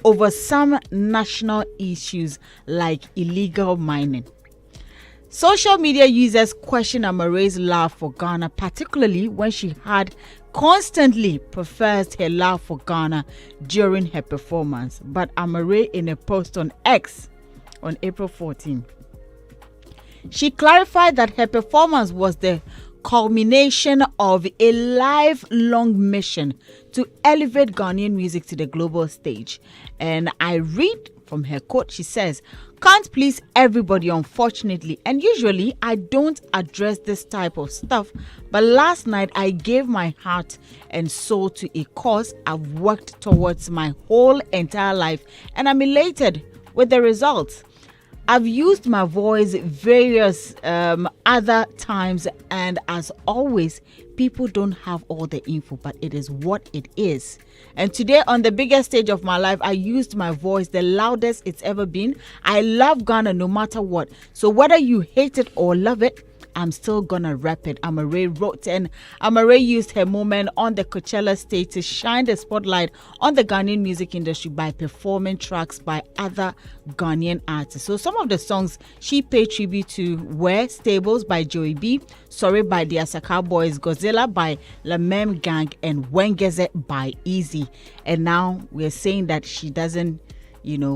over some national issues like illegal mining. Social media users question Amare's love for Ghana, particularly when she had constantly professed her love for Ghana during her performance. But Amare, in a post on X on April 14, she clarified that her performance was the culmination of a lifelong mission to elevate Ghanaian music to the global stage. And I read from her quote, she says, "Can't please everybody, unfortunately, and usually I don't address this type of stuff, but last night I gave my heart and soul to a cause I've worked towards my whole entire life, and I'm elated with the results. I've used my voice various other times, and as always, people don't have all the info, but it is what it is. And today, on the biggest stage of my life, I used my voice the loudest it's ever been. I love Ghana no matter what. So whether you hate it or love it, I'm still gonna rap it," Amare wrote. And Amare used her moment on the Coachella stage to shine the spotlight on the Ghanaian music industry by performing tracks by other Ghanaian artists. So some of the songs she paid tribute to were Stables by Joey B, Sorry by the Asaka Boys, Godzilla by La Mem Gang, and Wengeze by Easy. And now we're saying that she doesn't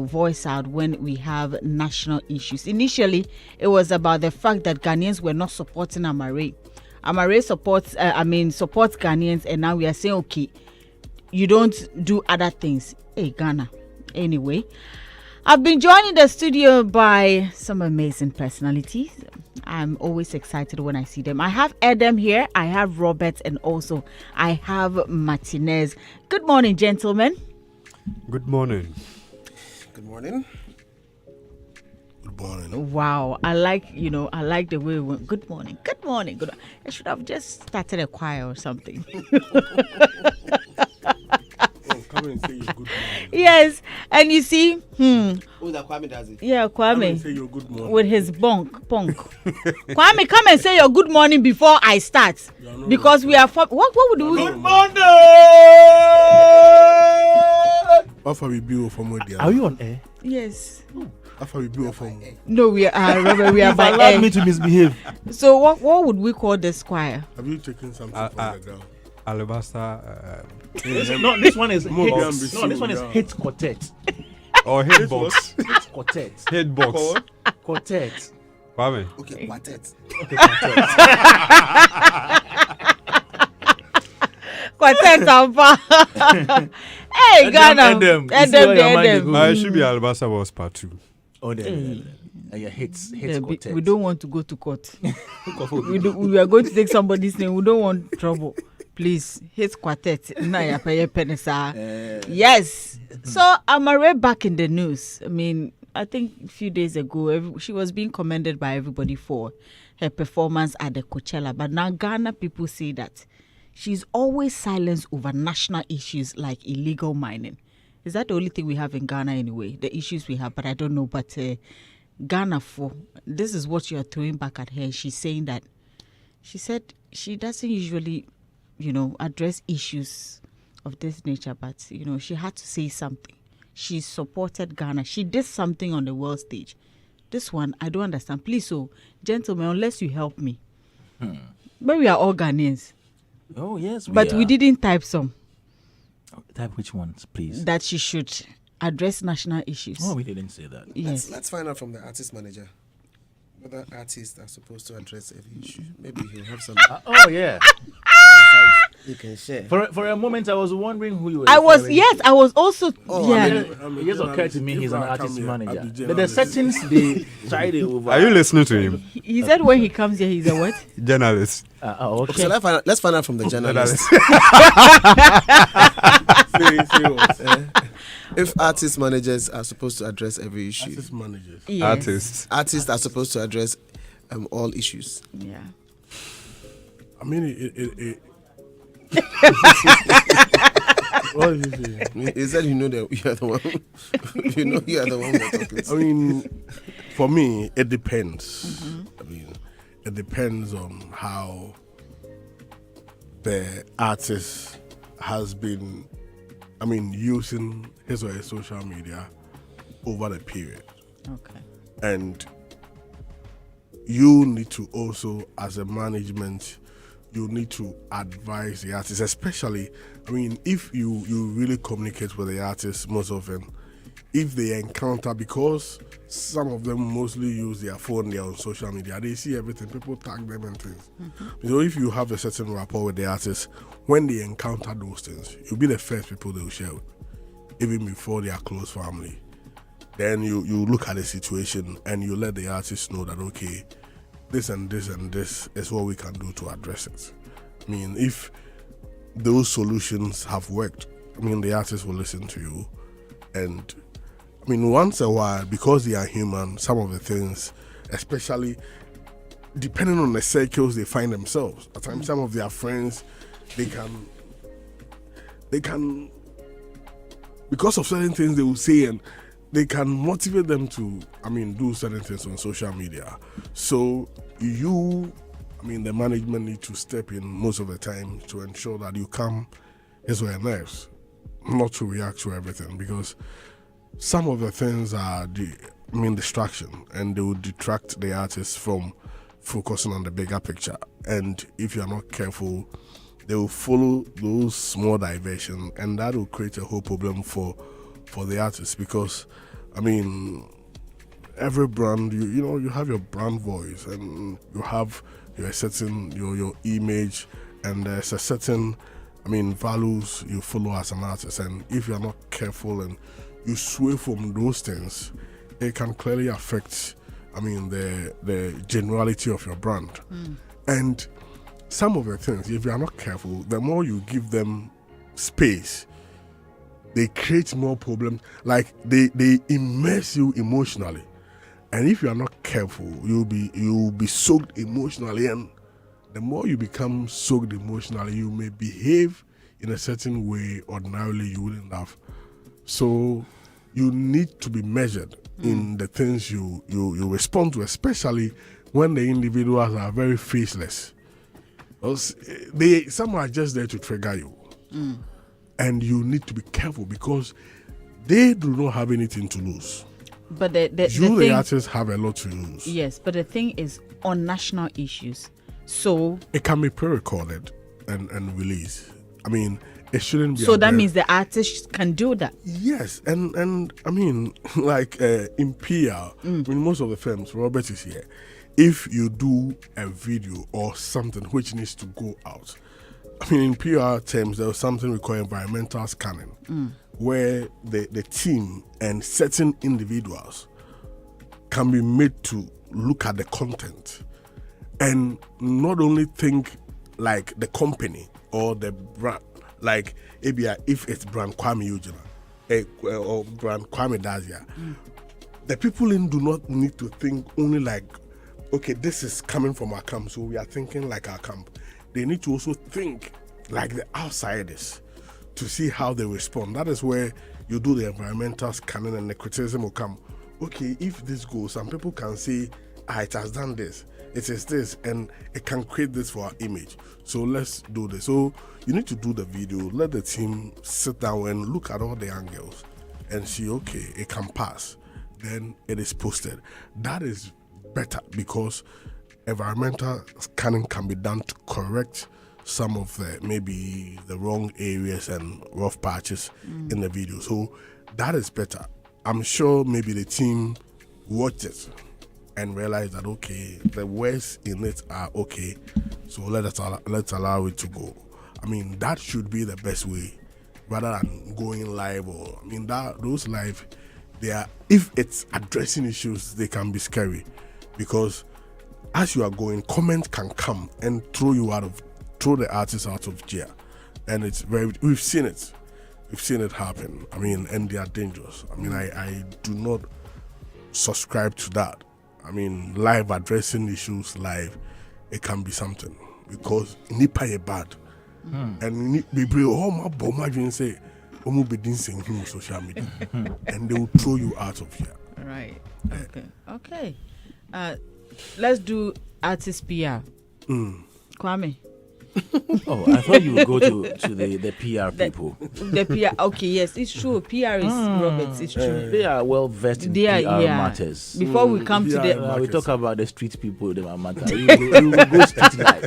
voice out when we have national issues. Initially, it was about the fact that Ghanaians were not supporting Amare. Amare supports Ghanaians, and now we are saying, okay, you don't do other things. Hey, Ghana. Anyway, I've been joined in the studio by some amazing personalities. I'm always excited when I see them. I have Adam here, I have Robert, and also I have Martinez. Good morning, gentlemen. Good morning. Good morning. Good morning. Wow, I like the way we went. Good morning. Good morning. Good. I should have just started a choir or something. Come and say your good morning. Yes, and you see, Oh, that Kwame does it. yeah, Come and Kwame say your good morning. with his punk. Kwame, come and say your good morning before I start, because we are what would we? Good morning. After we build from there. Are you on air? Yes. After we build from. No, we are. Robert, we are by Allowed air. me to misbehave. So what would we call this choir? Have you taken something from the ground? Alabaster No, this one is More than hits. No, this one is Brazil, hit quartet. or hitbox. Hit quartet. Hitbox. Quartet. Kwame. Okay, quartet. Okay, quartet. Quartet Tampa. Hey, Ghana. Edem. You see where your mind go. It should be Alabaster was part 2. Oh, there. Yeah, hits quartet. We don't want to go to court. We are going to take somebody's name. We don't want trouble. Please, hit quartet. Yes. So Amare back in the news. I mean, I think a few days ago, she was being commended by everybody for her performance at the Coachella. But now Ghana people say that she's always silenced over national issues like illegal mining. Is that the only thing we have in Ghana anyway? The issues we have, but I don't know. But Ghana, this is what you're throwing back at her. She's saying that she said she doesn't usually, address issues of this nature, but she had to say something. She supported Ghana. She did something on the world stage. This one, I don't understand. Please, gentlemen, unless you help me. But we are all Ghanaians. Oh, yes. We didn't type some. Type which ones, please? That she should address national issues. Oh, we didn't say that. Yes. Let's find out from the artist manager whether artists are supposed to address every issue. Maybe he'll have some Oh, yeah. insights you can share. For a moment, I was wondering who you were. I was also Oh, yeah. It just occurred to me he's an artist manager. But the settings, they tried it over. Are you listening to him? He said when he comes here, he's a what? Journalist. Okay, so Okay. let's find out from the journalist. If artist managers are supposed to address every issue. Artist managers. Yes. Artists are supposed to address all issues. Yeah. I mean, it what is it? He said, you are the one. You are the one we're talking to. I mean, for me, it depends. I mean, it depends on how the artist has been using his or her social media over the period. Okay. And you need to also, as a management, you need to advise the artist, especially, if you really communicate with the artist most often, if they encounter, because some of them mostly use their phone, they're on social media, they see everything, people tag them and things. So if you have a certain rapport with the artist, when they encounter those things, you'll be the first people they will share with, even before their close family. Then you look at the situation and you let the artist know that, okay, this and this and this is what we can do to address it. If those solutions have worked, the artist will listen to you. And once a while, because they are human, some of the things, especially depending on the circles they find themselves, at times some of their friends, they can because of certain things they will say, and they can motivate them to, do certain things on social media. So you, the management need to step in most of the time to ensure that you calm his or her nerves, not to react to everything, because some of the things are distraction, and they will detract the artist from focusing on the bigger picture. And if you're not careful, they will follow those small diversions, and that will create a whole problem for the artist, because every brand, you have your brand voice, and you have your certain your image, and there's a certain values you follow as an artist. And if you're not careful and you sway from those things, it can clearly affect the generality of your brand. And some of the things, if you are not careful, the more you give them space, they create more problems. Like they immerse you emotionally, and if you are not careful, you'll be soaked emotionally. And the more you become soaked emotionally, you may behave in a certain way ordinarily you wouldn't have. So you need to be measured in the things you respond to, especially when the individuals are very faceless. Some are just there to trigger you. And you need to be careful, because they do not have anything to lose. But the artists have a lot to lose. Yes, but the thing is, on national issues, so it can be pre-recorded and released. It shouldn't be. So that means the artist can do that. Yes, and like in PR, most of the films, Robert is here. If you do a video or something which needs to go out, in PR terms, there was something we call environmental scanning, where the team and certain individuals can be made to look at the content and not only think like the company or the brand, like if it's brand Kwame Eugena or brand Kwame Dazia, the people in do not need to think only like, okay, this is coming from our camp, so we are thinking like our camp. They need to also think like the outsiders to see how they respond. That is where you do the environmental scanning, and the criticism will come. Okay, if this goes, some people can say, it has done this, it is this, and it can create this for our image. So let's do this. So you need to do the video, let the team sit down and look at all the angles and see, okay, it can pass. Then it is posted. That is better, because environmental scanning can be done to correct some of maybe the wrong areas and rough patches in the video. So that is better. I'm sure maybe the team watched it and realized that, okay, the words in it are okay, so let's allow it to go. That should be the best way, rather than going live. Or those live, they are, if it's addressing issues, they can be scary, because as you are going, comment can come and throw the artist out of jail, and we've seen it happen. And they are dangerous. I do not subscribe to that. Live addressing issues live, it can be something, because nipa ye bad, and people my bomb say be dancing on social media, and they will throw you out of here. Right. Okay. Let's do artist PR. Kwame, Oh, I thought you would go to the PR people. The PR, okay, yes, it's true. PR is Roberts, it's true. They are well versed in PR matters. Before we come to the, We talk about the street people, they matter. We will go street life.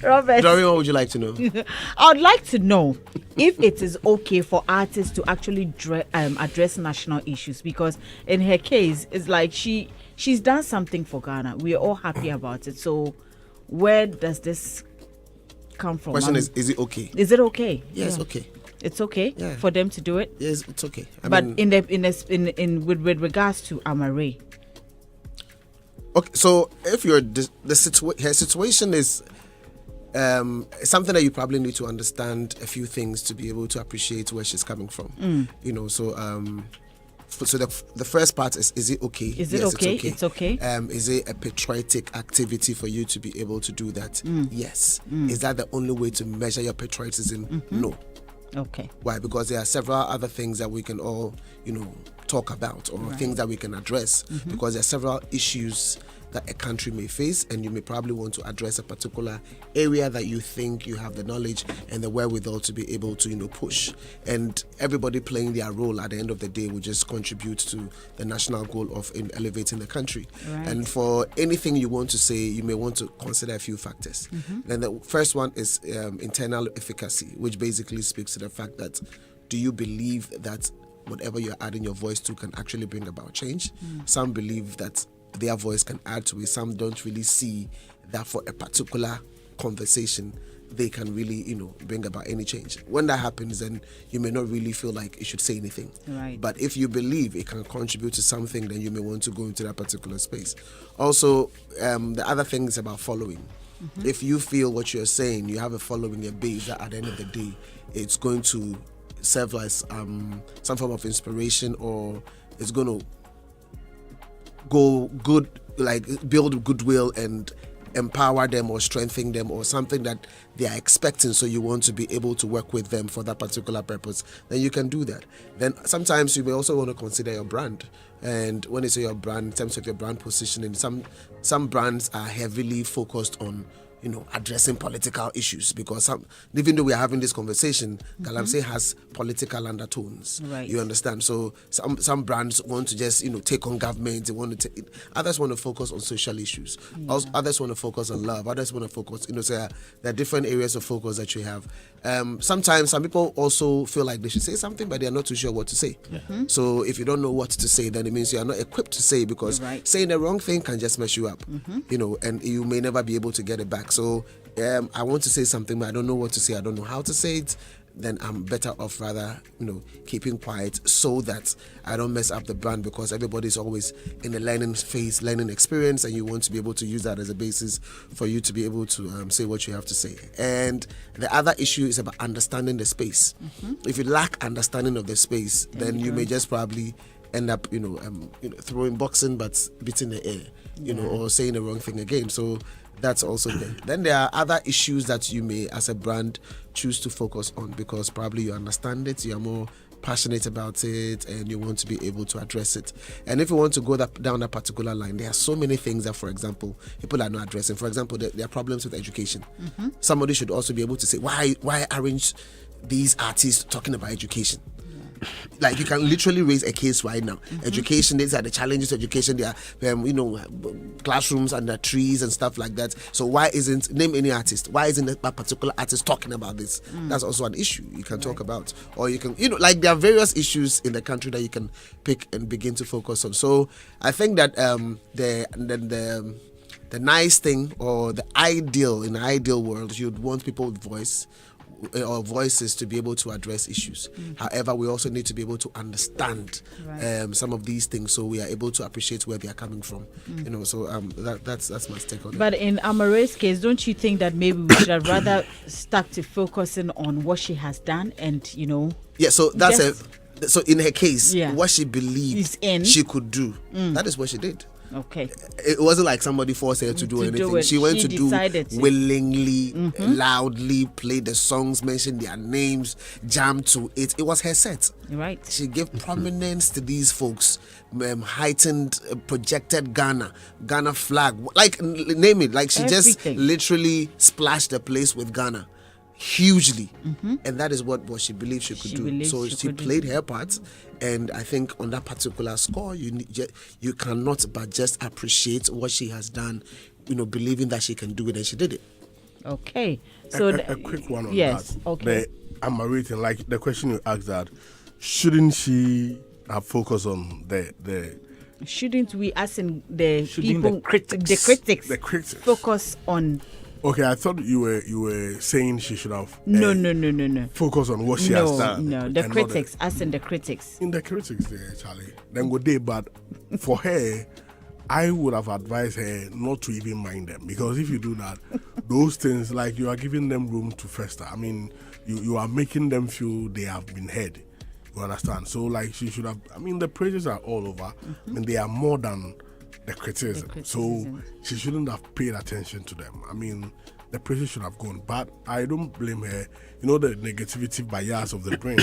Robert, Dorian, what would you like to know? I would like to know if it is okay for artists to actually address national issues, because in her case, it's like she's done something for Ghana. We are all happy about it. So where does this come from? Question is it okay? Is it okay? Yes, okay. It's okay Yeah. for them to do it. Yes, it's okay. But with regards to Amare, okay. So if you're her situation is something that you probably need to understand a few things to be able to appreciate where she's coming from. You know, so so the first part is it okay? Is it yes, okay? It's okay. It's okay. Is it a patriotic activity for you to be able to do that? Yes. Is that the only way to measure your patriotism? No. Okay. Why? Because there are several other things that we can all, talk about, or things that we can address, because there are several issues that a country may face, and you may probably want to address a particular area that you think you have the knowledge and the wherewithal to be able to push, and everybody playing their role at the end of the day will just contribute to the national goal of elevating the country. Right. And for anything you want to say, you may want to consider a few factors. Then the first one is internal efficacy, which basically speaks to the fact that, do you believe that whatever you're adding your voice to can actually bring about change? Some believe that their voice can add to it. Some don't really see that for a particular conversation they can really, bring about any change. When that happens, then you may not really feel like you should say anything. Right. But if you believe it can contribute to something, then you may want to go into that particular space. Also, the other thing is about following. If you feel what you're saying, you have a following, a base, that at the end of the day, it's going to serve as some form of inspiration, or it's going to go good, like build goodwill and empower them or strengthen them, or something that they are expecting, so you want to be able to work with them for that particular purpose, then you can do that. Then sometimes you may also want to consider your brand. And when you say your brand, in terms of your brand positioning, some brands are heavily focused on addressing political issues, because even though we are having this conversation, Galamsey has political undertones. Right. You understand? So some brands want to just take on government. They want to others want to focus on social issues. Also, others want to focus on love. Others want to focus. So there are different areas of focus that you have. Sometimes some people also feel like they should say something, but they are not too sure what to say. So if you don't know what to say, then it means you are not equipped to say, because saying the wrong thing can just mess you up. And you may never be able to get it back. So I want to say something, but I don't know what to say. I don't know how to say it. Then I'm better off rather, keeping quiet, so that I don't mess up the brand, because everybody's always in a learning phase, learning experience, and you want to be able to use that as a basis for you to be able to say what you have to say. And the other issue is about understanding the space. If you lack understanding of the space, then you may just probably end up, throwing boxing but beating the air, or saying the wrong thing again. So that's also there. Then there are other issues that you may, as a brand, choose to focus on, because probably you understand it, you are more passionate about it, and you want to be able to address it. And if you want to go down that particular line, there are so many things that, for example, people are not addressing. For example, there are problems with education. Somebody should also be able to say, why aren't these artists talking about education? Like, you can literally raise a case right now. Education, these are the challenges of education. There are, classrooms under trees and stuff like that. So why isn't, name any artist, why isn't that particular artist talking about this? That's also an issue you can talk about. Or you can, like, there are various issues in the country that you can pick and begin to focus on. So I think that the nice thing, or the ideal, in the ideal world, you'd want people with voice or voices to be able to address issues. However, we also need to be able to understand some of these things, so we are able to appreciate where they are coming from. So that's my take on it. But in Amare's case, don't you think that maybe we should have rather stuck to focusing on what she has done, and Yeah, so that's so in her case, Yeah. what she believed she could do, that is what she did. Okay. It wasn't like somebody forced her to do anything. She went to do willingly, loudly, play the songs, mention their names, jam to it. It was her set. Right. She gave prominence to these folks, heightened, projected Ghana flag, like name it. Like she just literally splashed the place with Ghana. Hugely, and that is what she believed she could do. So she played her part, and I think on that particular score, you cannot but just appreciate what she has done, believing that she can do it, and she did it. Okay, so a quick one on yes, that. okay. The Amare thing, like the question you asked, that shouldn't she have focused on the shouldn't we, as in the people, the critics, focus on? Okay, I thought you were saying she should have No. focus on what she has done. No, the critics, as in the critics. In the critics there, Charlie. Then go there, but for her, I would have advised her not to even mind them, because if you do that, those things, like, you are giving them room to fester. I mean, you are making them feel they have been heard. You understand? So, like, she should have. I mean, the praises are all over. I mean, they are more than the criticism. So she shouldn't have paid attention to them. I mean, the praises should have gone. But I don't blame her. You know, the negativity bias of the brain,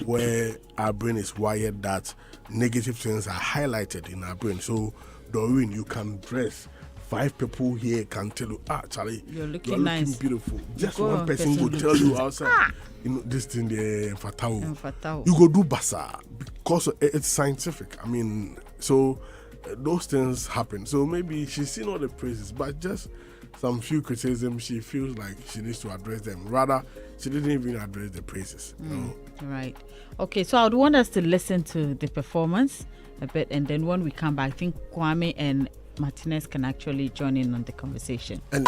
where our brain is wired that negative things are highlighted in our brain. So, Doreen, you can dress. 5 people here can tell you, Charlie, you're looking nice, beautiful. Just one person will tell you outside, this thing there, Fatao. You go do basa, because it's scientific. I mean, so those things happen. So maybe she's seen all the praises, but just some few criticism, she feels like she needs to address them. Rather, she didn't even address the praises. Right. Okay, so I would want us to listen to the performance a bit, and then when we come back, I think Kwame and Martinez can actually join in on the conversation. And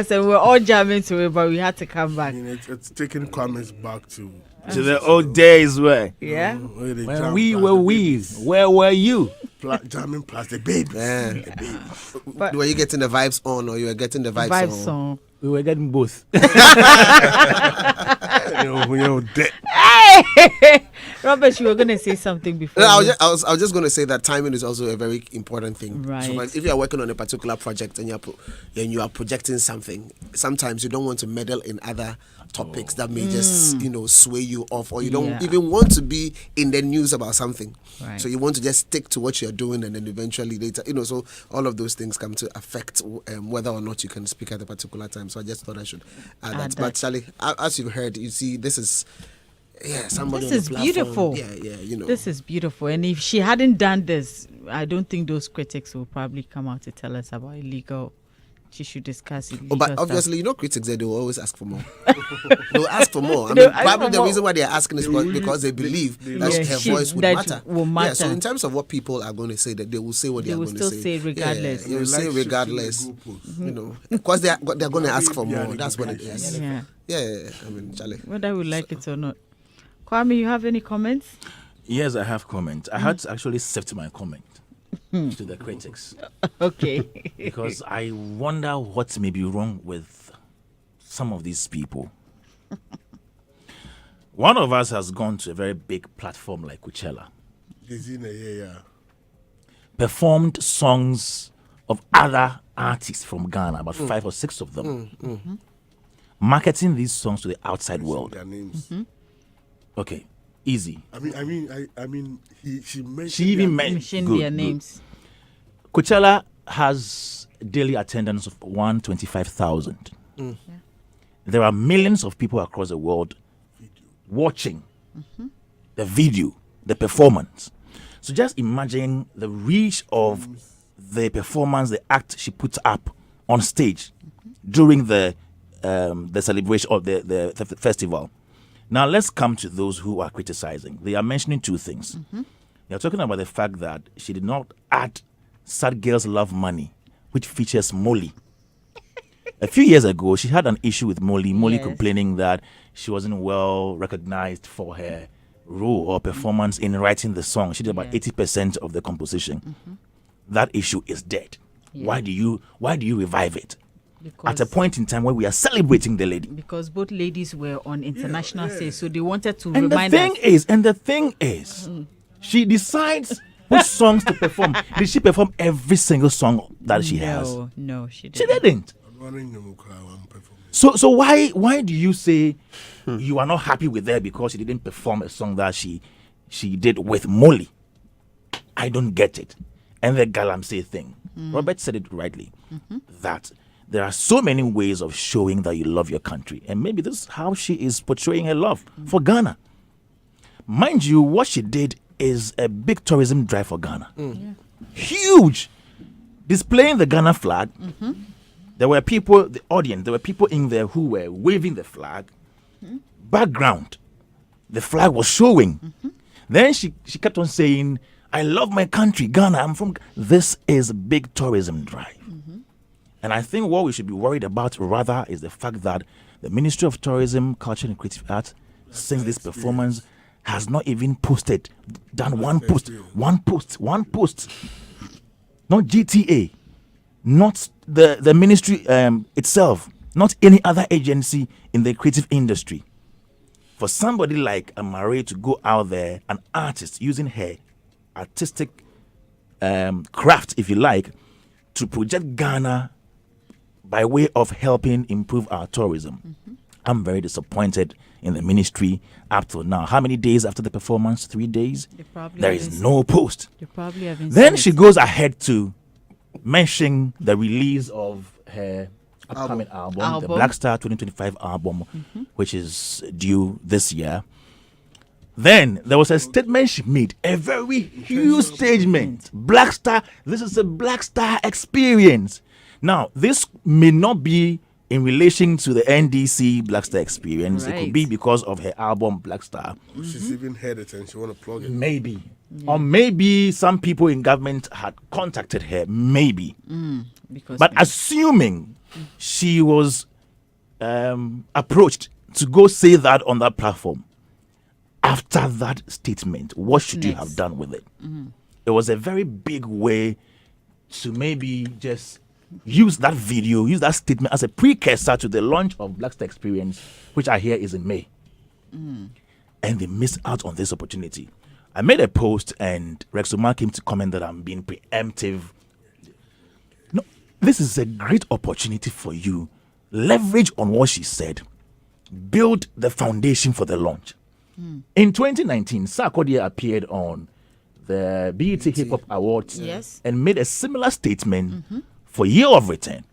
So we're all jamming to it, but we had to come back. I mean, it's taking comments back to the old days where when we were weaves. Where were you? Jamming plus the babies. Were you getting the vibes on, or you were getting the vibes on? We were getting both. Robert, you were going to say something before. No, I was just going to say that timing is also a very important thing. Right. So if you are working on a particular project and you are projecting something, sometimes you don't want to meddle in other topics that may just sway you off, or you don't even want to be in the news about something. Right. So you want to just stick to what you're doing, and then eventually later, so all of those things come to affect whether or not you can speak at a particular time. So I just thought I should add that. But Charlie, as you've heard, you see, this is. Yeah, somebody. This is beautiful. Yeah. This is beautiful. And if she hadn't done this, I don't think those critics will probably come out to tell us about illegal. She should discuss illegal but stuff. obviously, critics they will always ask for more. They'll ask for more. I mean, probably the reason why they're asking is because they believe that her voice would matter. Yeah, so in terms of what people are going to say, that they will say what they are going to say. They will still say regardless. They will say regardless. Because they're going to ask for more. That's what it is. Yeah. I mean, Charlie. Whether we like it or not. Kwame, you have any comments? Yes, I have comments. I had to actually sift my comment to the critics. Okay. Because I wonder what may be wrong with some of these people. One of us has gone to a very big platform like Coachella, performed songs of other artists from Ghana, about 5 or 6 of them, marketing these songs to the outside world. Their names. Okay, easy. I mean, she mentioned. She even Mention mentioned their names. Coachella has daily attendance of 125,000. There are millions of people across the world watching the video, the performance. So just imagine the reach of the performance, the act she puts up on stage during the celebration of the festival. Now let's come to those who are criticizing. They are mentioning 2 things. They are talking about the fact that she did not add Sad Girls Love Money, which features Molly. A few years ago, she had an issue with Molly. Molly complaining that she wasn't well recognized for her role or performance in writing the song. She did about 80% of the composition. That issue is dead. Why do you revive it? At a point in time where we are celebrating the lady? Because both ladies were on international stage, so they wanted to And remind the thing is, she decides which songs to perform. Did she perform every single song that she has? No, she didn't. She didn't. So why do you say you are not happy with her because she didn't perform a song that she did with Molly? I don't get it. And the Galamsey thing. Robert said it rightly, that there are so many ways of showing that you love your country. And maybe this is how she is portraying her love for Ghana. Mind you, what she did is a big tourism drive for Ghana. Huge. Displaying the Ghana flag. There were people, the audience, there were people in there who were waving the flag. Background, the flag was showing. Then she kept on saying, I love my country, Ghana, I'm from... This is a big tourism drive. And I think what we should be worried about rather is the fact that the Ministry of Tourism, Culture and Creative Arts, since this performance, has not even done one post. Not GTA, not the ministry itself, not any other agency in the creative industry. For somebody like Amare to go out there, an artist using her artistic craft, if you like, to project Ghana by way of helping improve our tourism. I'm very disappointed in the ministry up till now. How many days after the performance? 3 days? There is no post. Then she goes ahead to mention the release of her upcoming album, the Black Star 2025 album, which is due this year. Then there was a statement she made, a very huge statement. Black Star, this is a Black Star experience. Now, this may not be in relation to the NDC Black Star experience. It could be because of her album Black Star. She's even heard it and she want to plug it. Maybe. Or maybe some people in government had contacted her. Maybe. But assuming she was approached to go say that on that platform, after that statement, what should you have done with it? It was a very big way to maybe just use that video, use that statement as a precursor to the launch of Black Star Experience, which I hear is in May. And they missed out on this opportunity. I made a post and Rex Omar came to comment that I'm being preemptive. No, this is a great opportunity for you. Leverage on what she said. Build the foundation for the launch. In 2019, Sarkodie appeared on the BET Hip Hop Awards and made a similar statement for Year of Return.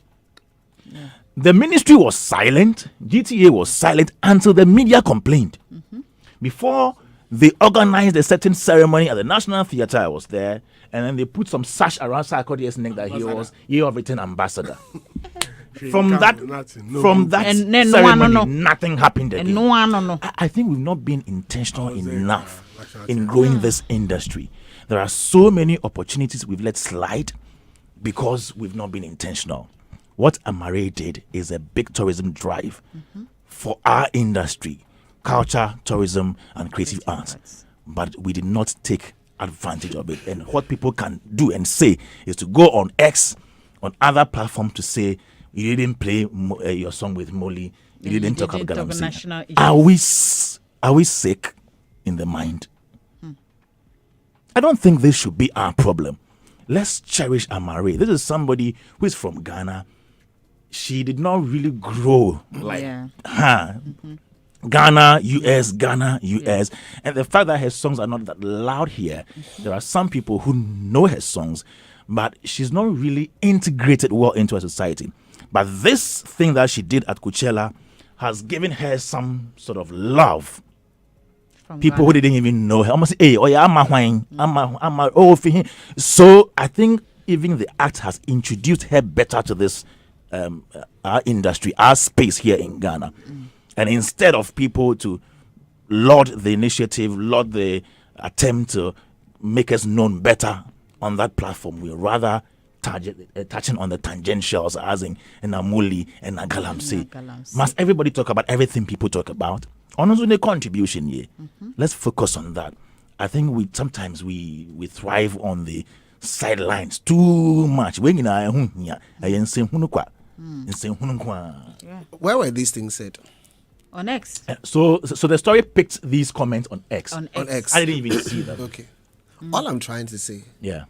The ministry was silent, GTA was silent until the media complained. Before they organized a certain ceremony at the National Theatre, I was there, and then they put some sash around Sarkodie's neck that he was Year of Return ambassador. From that ceremony, nothing happened again. I think we've not been intentional enough in growing this industry. There are so many opportunities we've let slide because we've not been intentional. What Amare did is a big tourism drive for our industry, culture, tourism, and creative arts. But we did not take advantage of it. And what people can do and say is to go on X, on other platforms to say, you didn't play your song with Molly, You didn't talk about talk galamsey. national issues. Are we sick in the mind? I don't think this should be our problem. Let's cherish Amaarae. This is somebody who is from Ghana. She did not really grow like Ghana, US, Ghana, US. And the fact that her songs are not that loud here, there are some people who know her songs, but she's not really integrated well into a society. But this thing that she did at Coachella has given her some sort of love. From People Ghana. who didn't even know her. Almost, hey, oh yeah, so I think even the act has introduced her better to this our industry, our space here in Ghana. And instead of people to laud the initiative, laud the attempt to make us known better on that platform, we rather touching on the tangentials as in Amuli and Galamsey. Must everybody talk about everything people talk about? Honestly, the contribution here. Let's focus on that. I think we sometimes we thrive on the sidelines too much. Where were these things said? On X. So the story picked these comments on X. On On X. I didn't even see them. Okay. All I'm trying to say Yeah.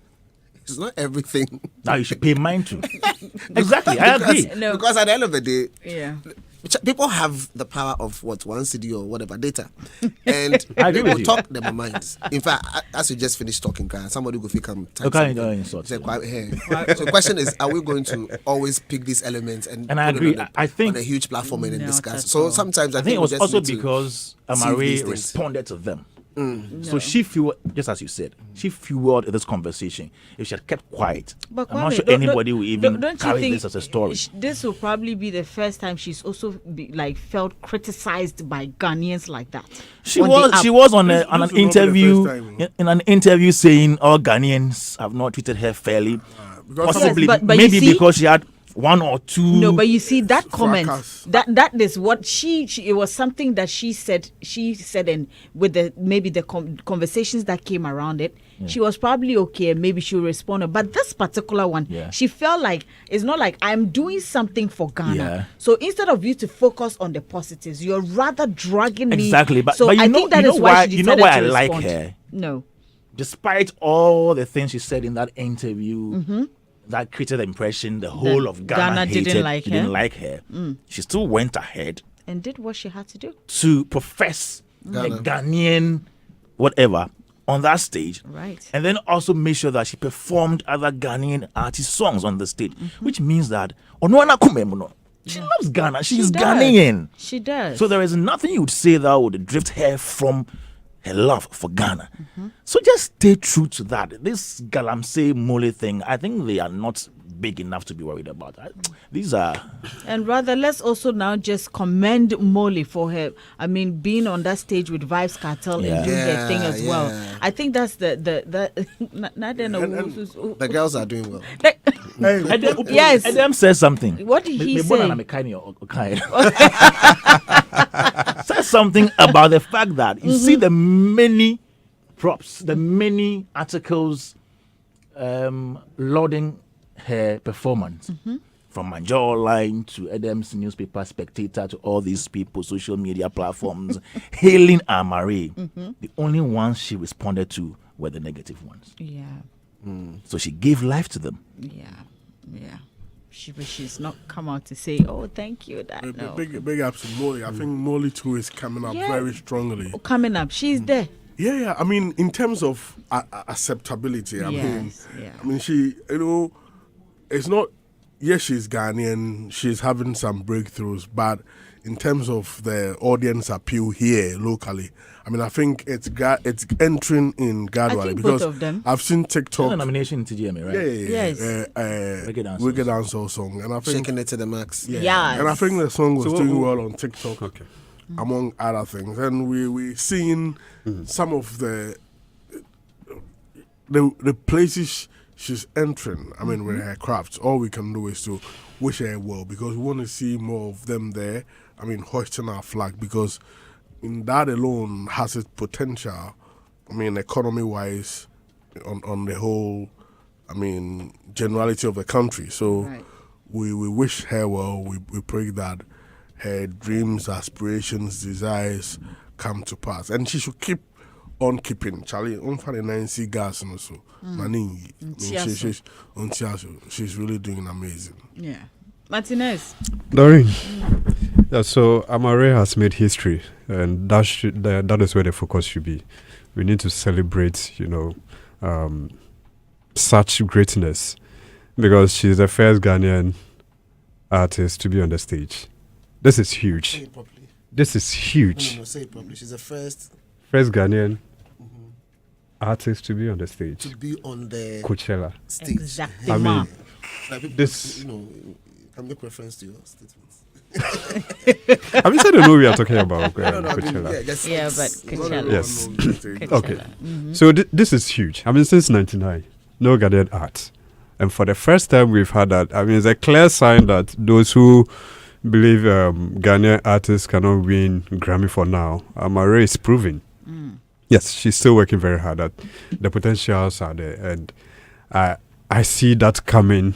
is not everything. Now you should pay mind to. Exactly. I agree. No. Because at the end of the day, Yeah. people have the power of one CD or whatever data, and I agree they with will you. talk their minds. In fact, as you just finished talking, somebody go come. Okay, don't insult. So the question is, are we going to always pick these elements and And I put it agree. on I think- on a huge platform and then Not discuss? at So all. sometimes I think it we was just also need to because see these Amare things. responded to them. So she fueled, just as you said, she fueled this conversation. If she had kept quiet, But I'm not Kwame, sure don't- anybody will even don't you carry think this as a story. This will probably be the first time she's also felt criticized by Ghanaians like that. She on the was app. she was on This an will not be the interview first time. in an interview saying all Ghanaians have not treated her fairly. because Possibly, Yes, but you maybe see- because she had one or two. No, but you see that comment. Fracas. That is what she it was something that she said, and with the maybe the conversations that came around it, she was probably okay, and maybe she responded. But this particular one, Yeah. she felt like it's not like I'm doing something for Ghana. Yeah. So instead of you to focus on the positives, you're rather dragging me. Exactly, but so you I know- think that you is know why why- she you know decided why to I like respond. her? No. Despite all the things she said in that interview that created the impression the whole of Ghana, Ghana didn't hated, like didn't her. like her, she still went ahead And did what she had to do. to profess a Ghanaian whatever on that stage. Right. And then also make sure that she performed other Ghanaian artist songs on the stage, which means that she loves Ghana. She's does. Ghanaian. She does. So there is nothing you would say that would drift her from her love for Ghana. So just stay true to that. This Galamsey Mole thing, I think they are not big enough to be worried about. These are And rather, let's also now just commend Molly for her. I mean, being on that stage with Vibes Cartel Yeah. and doing her thing as well. Yeah. I think that's the The girls are doing well. Yes. Adam says something. What did he say? Says something about the fact that you see the many props, the many articles lauding her performance. From Major Line to Adam's newspaper, Spectator, to all these people, social media platforms, hailing Amare. The only ones she responded to were the negative ones. Yeah, So she gave life to them. yeah. She's not come out to say, "Oh, thank you." That no. Big ups to Molly. I think Molly too is coming up Yeah. very strongly. Coming up, she's there. Yeah. I mean, in terms of acceptability, Yes, yeah. I mean, she, it's not. Yes, she's Ghanaian. She's having some breakthroughs, but in terms of the audience appeal here locally, I mean, I think it's entering in gradually think both because of them. I've seen The TikTok. nomination to GMA, right? Yes. Wicked Dancehall song, and I think Shaking it to the max. yeah, Yes. and I think the song was So doing what- well on TikTok. Okay. Among other things, and we seen some of the places she's entering. I mean, with her crafts, all we can do is to wish her well because we want to see more of them there. I mean, hoisting our flag because in that alone has its potential. I mean, economy-wise, on the whole, I mean, generality of the country. So Right. we wish her well. We pray that her dreams, aspirations, desires come to pass. And she should keep on keeping. Charlie, on for the 9 gas and so. She's really doing amazing. Yeah. Martinez. Doreen. Yeah, so Amare has made history, and that is where the focus should be. We need to celebrate, such greatness, because she's the first Ghanaian artist to be on the stage. This is huge. Say it properly. This is huge. No, say it properly. She's the first Ghanaian artist to be on the stage. to be on the Coachella. stage. Exactly. I mean, Like people, this- can make reference to your statements. I mean, I don't know we are talking about I mean, Coachella. Yeah, but Coachella. Yes. Coachella. Okay. So this is huge. I mean, since 1999, no Ghanaian art. And for the first time we've had that, I mean, it's a clear sign that those who believe Ghanaian artists cannot win Grammy for now, Amaarae is proving. Yes, she's still working very hard. That the potentials are there. And I see that coming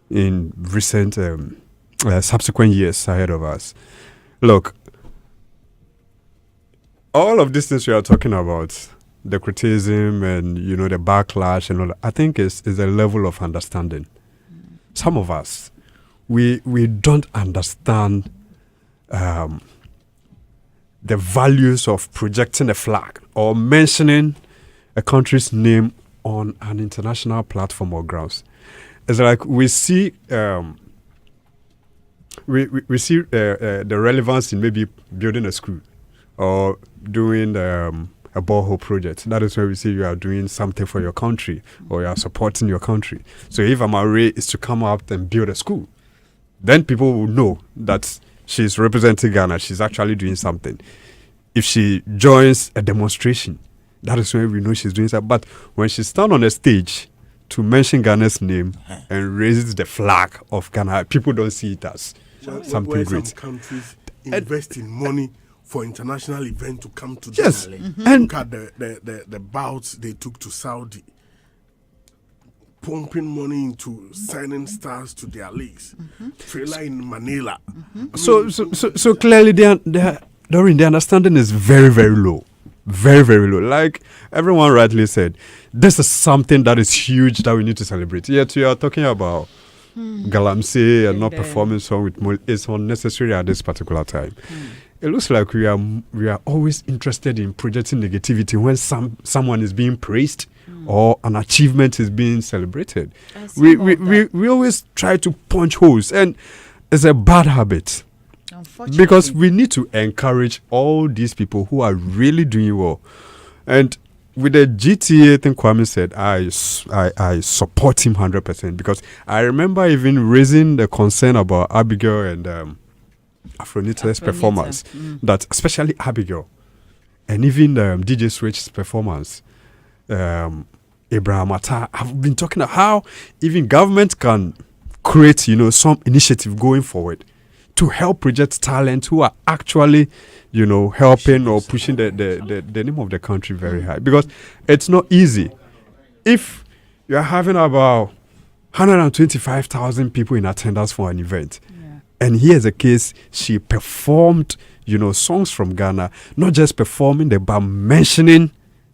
in recent subsequent years ahead of us. Look, all of these things we are talking about, the criticism and the backlash and all that, I think is a level of understanding. Some of us, we don't understand the values of projecting a flag or mentioning a country's name on an international platform or grounds. It's like we see we see the relevance in maybe building a school or doing a borehole project. That is where we see you are doing something for your country or you are supporting your country. So if Amare is to come out and build a school, then people will know that she's representing Ghana. She's actually doing something. If she joins a demonstration, that is when we know she's doing something. But when she stands on a stage to mention Ghana's name and raises the flag of Ghana, people don't see it as something where great. Some countries invest in money for international events to come to them. Yes. And Look at the bouts they took to Saudi, pumping money into signing stars to their leagues. Trailer in Manila. so clearly the understanding is very, very low. Very, very low. Like everyone rightly said, this is something that is huge that we need to celebrate. Yet you are talking about Galamsey and not performing song with Mol. It's unnecessary at this particular time. It looks like we are always interested in projecting negativity when someone is being praised or an achievement is being celebrated. We always try to punch holes, and it's a bad habit. Because we need to encourage all these people who are really doing well. And with the GTA thing Kwame said, I support him 100%, because I remember even raising the concern about Abigail and Afronita's performance, that especially Abigail and even DJ Switch's performance, Abraham Atta. I've been talking about how even government can create some initiative going forward to help project talent who are actually, helping or pushing the name of the country very high. Because it's not easy. If you're having about 125,000 people in attendance for an event, and here's a case, she performed, songs from Ghana, not just performing them, but mentioning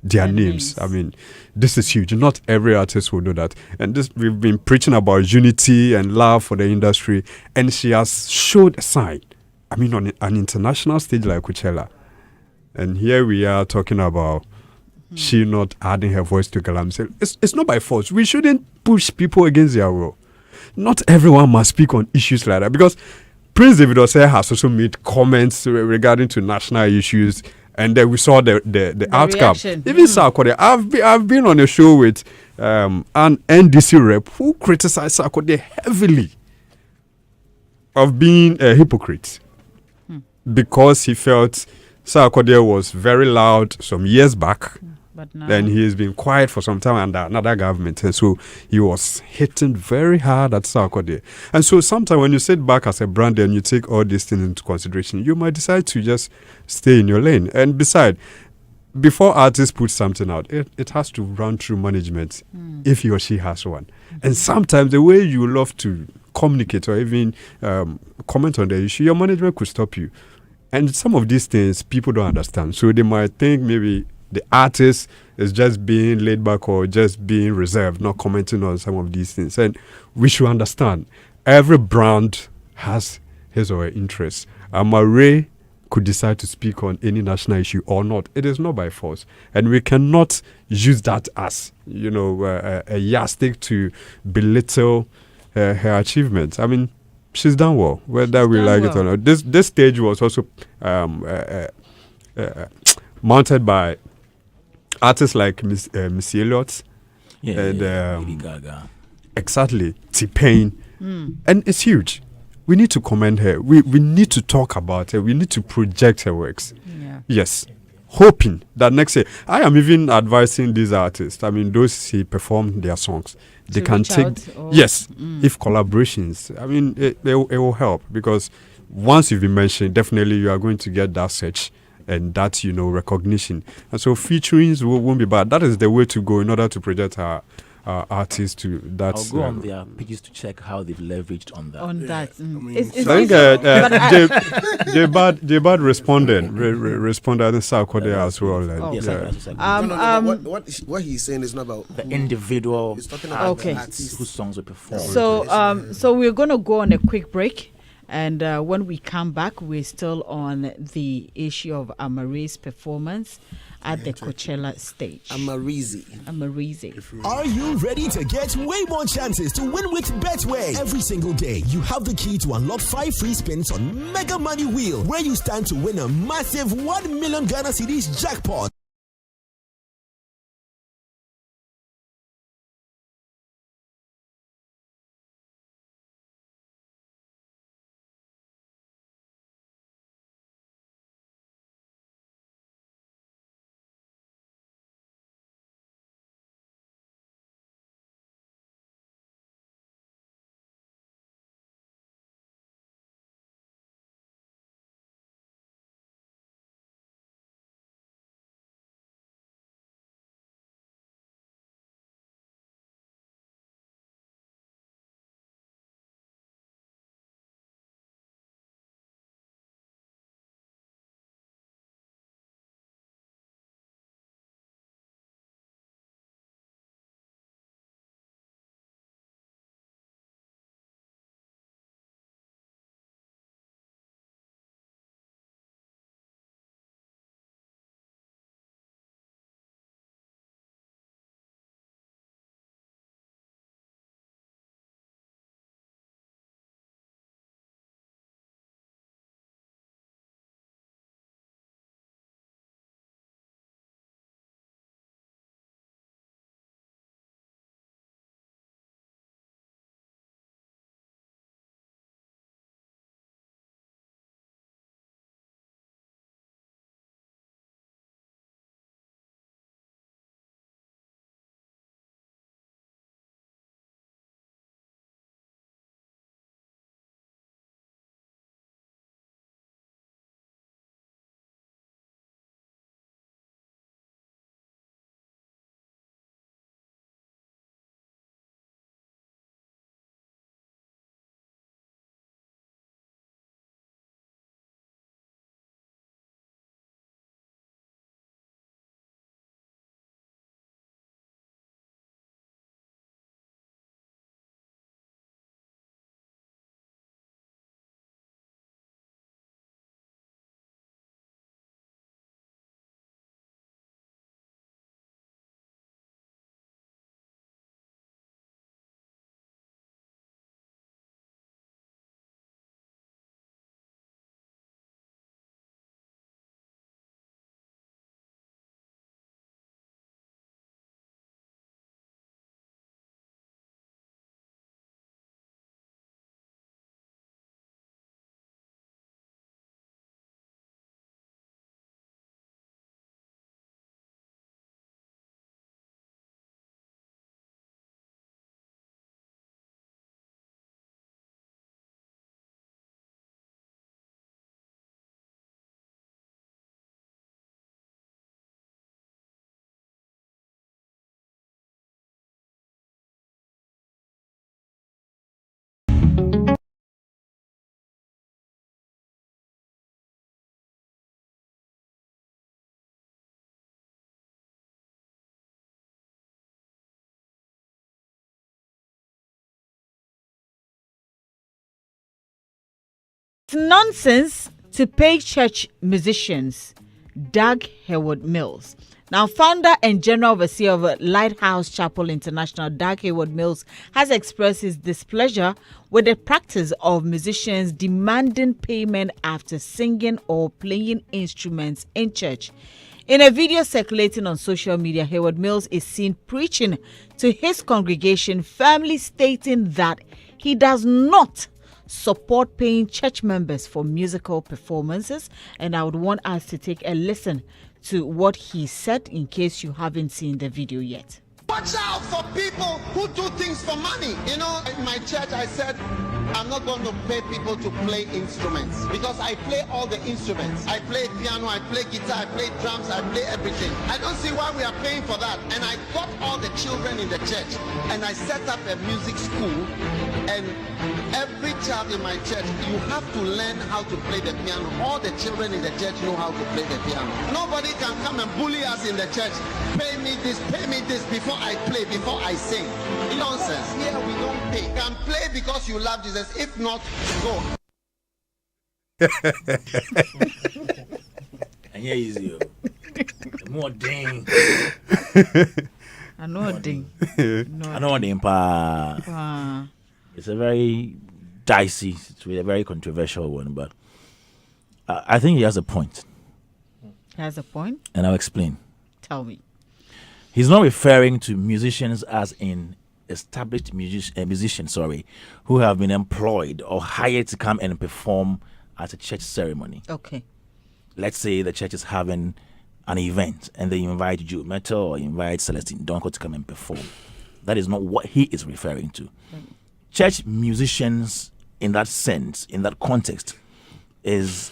their names. I mean, this is huge. Not every artist will do that. And we've been preaching about unity and love for the industry, and she has showed a sign. I mean, on an international stage like Coachella. And here we are talking about she not adding her voice to Galamsey. It's not by force. We shouldn't push people against their will. Not everyone must speak on issues like that, because Prince David Osei has also made comments regarding to national issues. And then we saw the outcome. Reaction. Even Sarkodie, I've been on a show with an NDC rep who criticized Sarkodie heavily of being a hypocrite, because he felt Sarkodie was very loud some years back. But now, Then he has been quiet for some time under another government, and so he was hitting very hard at Sarkodie. And so sometimes when you sit back as a brand and you take all these things into consideration, you might decide to just stay in your lane. And besides, before artists put something out, it has to run through management if he or she has one. And sometimes the way you love to communicate or even comment on the issue, your management could stop you. And some of these things people don't understand. So they might think maybe the artist is just being laid back or just being reserved, not commenting on some of these things. And we should understand every brand has his or her interests. Amaarae could decide to speak on any national issue or not. It is not by force. And we cannot use that as, a yardstick to belittle her achievements. I mean, she's done well, whether we like it or not. This stage was also mounted by artists like Miss Elliott and Lady Gaga. Exactly, T-Pain, and it's huge. We need to commend her. We need to talk about her. We need to project her works. Yeah. Yes, hoping that next year. I am even advising these artists. I mean, those who perform their songs, they To can reach take. out or- Yes, if collaborations. I mean, it will help because once you've been mentioned, definitely you are going to get that search and that recognition. And so featurings won't be bad. That is the way to go in order to project our artists to that. I'll go on their pages to check how they've leveraged on that. On that. I mean, It's I think difficult. J-Bad responded. Responded. I think Sarkodie as well. And, Yes, yeah. What he's saying is not about the individual He's talking about Okay. the artist. whose songs were performed. So we're gonna go on a quick break, and when we come back, we're still on the issue of Amare's performance at the Coachella stage. Amareezy. Amareezy. Are you ready to get way more chances to win with Betway? Every single day, you have the key to unlock 5 free spins on Mega Money Wheel, where you stand to win a massive 1 million Ghana cedis jackpot. It's nonsense to pay church musicians, Doug Heward-Mills. Now, founder and general overseer of Lighthouse Chapel International, Doug Heward-Mills, has expressed his displeasure with the practice of musicians demanding payment after singing or playing instruments in church. In a video circulating on social media, Heward-Mills is seen preaching to his congregation, firmly stating that he does not support paying church members for musical performances. And I would want us to take a listen to what he said in case you haven't seen the video yet. Watch out for people who do things for money. You know, in my church, I said, I'm not going to pay people to play instruments because I play all the instruments. I play piano, I play guitar, I play drums, I play everything. I don't see why we are paying for that. And I got all the children in the church and I set up a music school. And every child in my church, you have to learn how to play the piano. All the children in the church know how to play the piano. Nobody can come and bully us in the church. Pay me this before I play, before I sing. Nonsense. Here we don't pay. You can play because you love Jesus. If not, go. And here is you. More ding. I know a ding. I know ding pa. It's a very dicey, it's a very controversial one, but I think he has a point. He has a point? And I'll explain. Tell me. He's not referring to musicians as in established musicians, who have been employed or hired to come and perform at a church ceremony. Okay. Let's say the church is having an event and they invite Joe Metal or invite Celestine Donko to come and perform. That is not what he is referring to. Church musicians, in that sense, in that context, is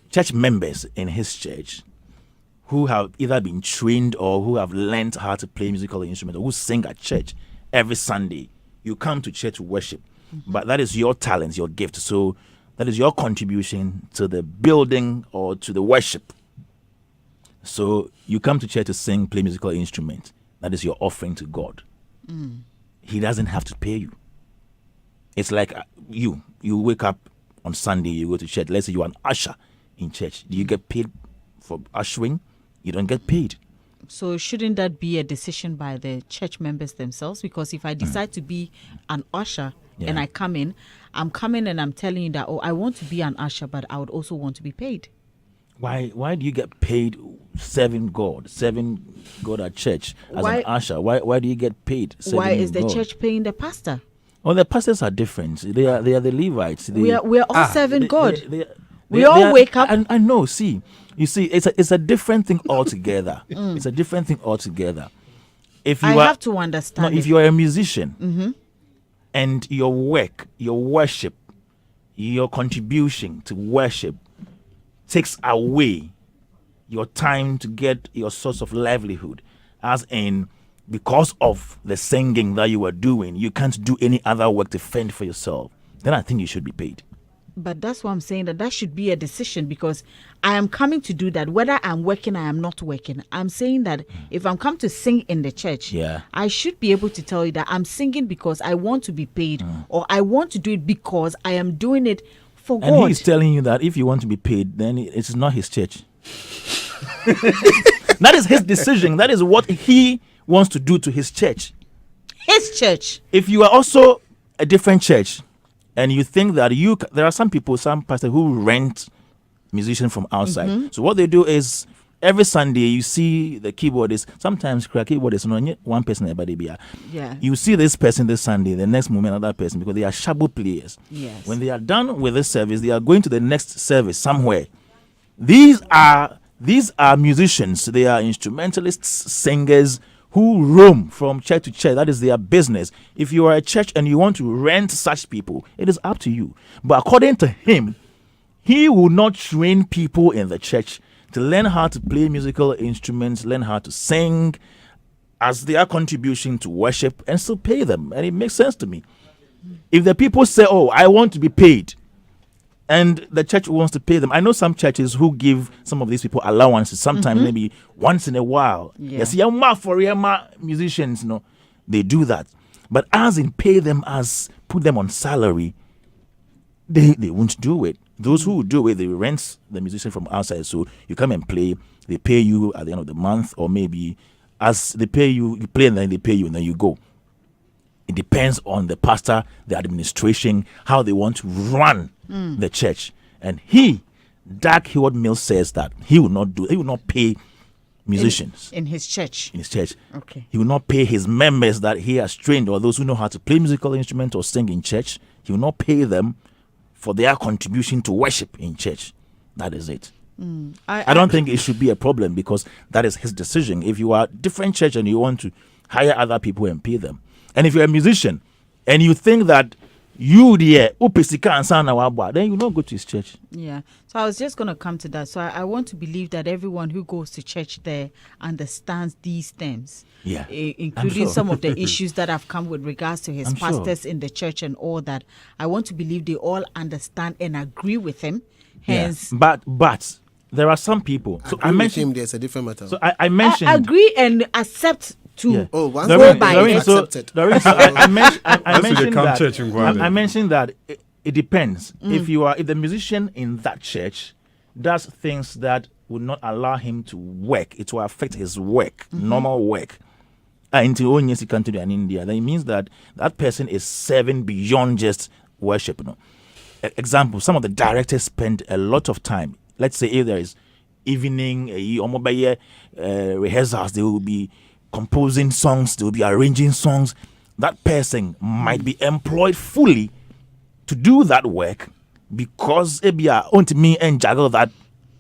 church members in his church who have either been trained or who have learned how to play musical instruments or who sing at church every Sunday. You come to church to worship, but that is your talent, your gift. So that is your contribution to the building or to the worship. So you come to church to sing, play musical instruments. That is your offering to God. He doesn't have to pay you. It's like you wake up on Sunday, you go to church. Let's say you're an usher in church. Do you get paid for ushering? You don't get paid. So shouldn't that be a decision by the church members themselves? Because if I decide to be an usher and I come in, I'm coming and I'm telling you that, oh, I want to be an usher, but I would also want to be paid. Why do you get paid serving God at church as an usher? Why do you get paid serving Why is the God? Church paying the pastor? Oh, the pastors are different. They are the Levites. We are all serving God. We all wake up. I know. See, you see, it's a different thing altogether. It's a different thing altogether. If you have to understand. No, if you are a musician and your work, your worship, your contribution to worship takes away your time to get your source of livelihood, as in because of the singing that you are doing, you can't do any other work to fend for yourself, then I think you should be paid. But that's why I'm saying that should be a decision, because I am coming to do that. Whether I'm working or I'm not working, I'm saying that if I'm come to sing in the church, I should be able to tell you that I'm singing because I want to be paid, or I want to do it because I am doing it for God. And he's telling you that if you want to be paid, then it's not his church. That is his decision. That is what he wants to do to his church. His church. If you are also a different church, and you think that there are some pastors who rent musicians from outside. So what they do is every Sunday you see the keyboardist. Sometimes keyboardist not one person everybody be. You see this person this Sunday, the next moment another person, because they are shabu players. Yes. When they are done with this service, they are going to the next service somewhere. These are musicians. They are instrumentalists, singers who roam from church to church. That is their business. If you are a church and you want to rent such people, it is up to you. But according to him, he will not train people in the church to learn how to play musical instruments, learn how to sing as their contribution to worship, and still pay them. And it makes sense to me. If the people say, oh, I want to be paid, and the church wants to pay them. I know some churches who give some of these people allowances, sometimes maybe once in a while. Yes, for musicians, they do that. But as in pay them, as put them on salary, they won't do it. Those who do it, they rent the musician from outside. So you come and play, they pay you at the end of the month, or maybe as they pay you, you play and then they pay you and then you go. It depends on the pastor, the administration, how they want to run the church. And Doug Heward-Mills says that he will not pay musicians in his church. Okay. He will not pay his members that he has trained, or those who know how to play musical instruments or sing in church. He will not pay them for their contribution to worship in church. That is it. I don't think it should be a problem, because that is his decision. If you are a different church and you want to hire other people and pay them, and if you're a musician and you think that you there, then you not go to his church. Yeah. So I was just going to come to that. So I want to believe that everyone who goes to church there understands these themes. Yeah. Including some of the issues that have come with regards to his pastors in the church and all that. I want to believe they all understand and agree with him. Hence, but there are some people. So I mentioned there's a different matter. So I mentioned agree and accept to once go by it. I mentioned that it depends. If the musician in that church does things that would not allow him to work, it will affect his work, normal work. Into Onyesi country and India, then it means that person is serving beyond just worship. Example: some of the directors spend a lot of time. Let's say if there is evening rehearsals, they will be composing songs, they will be arranging songs. That person might be employed fully to do that work, because want me and juggle that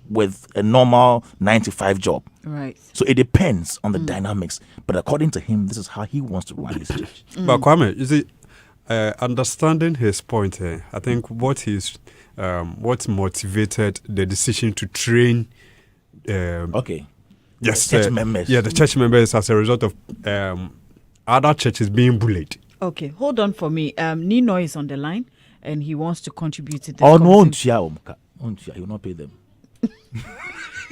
with a normal 9-to-5 job. Right. So it depends on the dynamics. But according to him, this is how he wants to run his church. But Kwame, you see, understanding his point here, I think what motivated the decision to train church members. Yeah, the church members as a result of other churches being bullied. Okay, hold on for me. Nino is on the line and he wants to contribute to this. Oh, no, you will not pay them.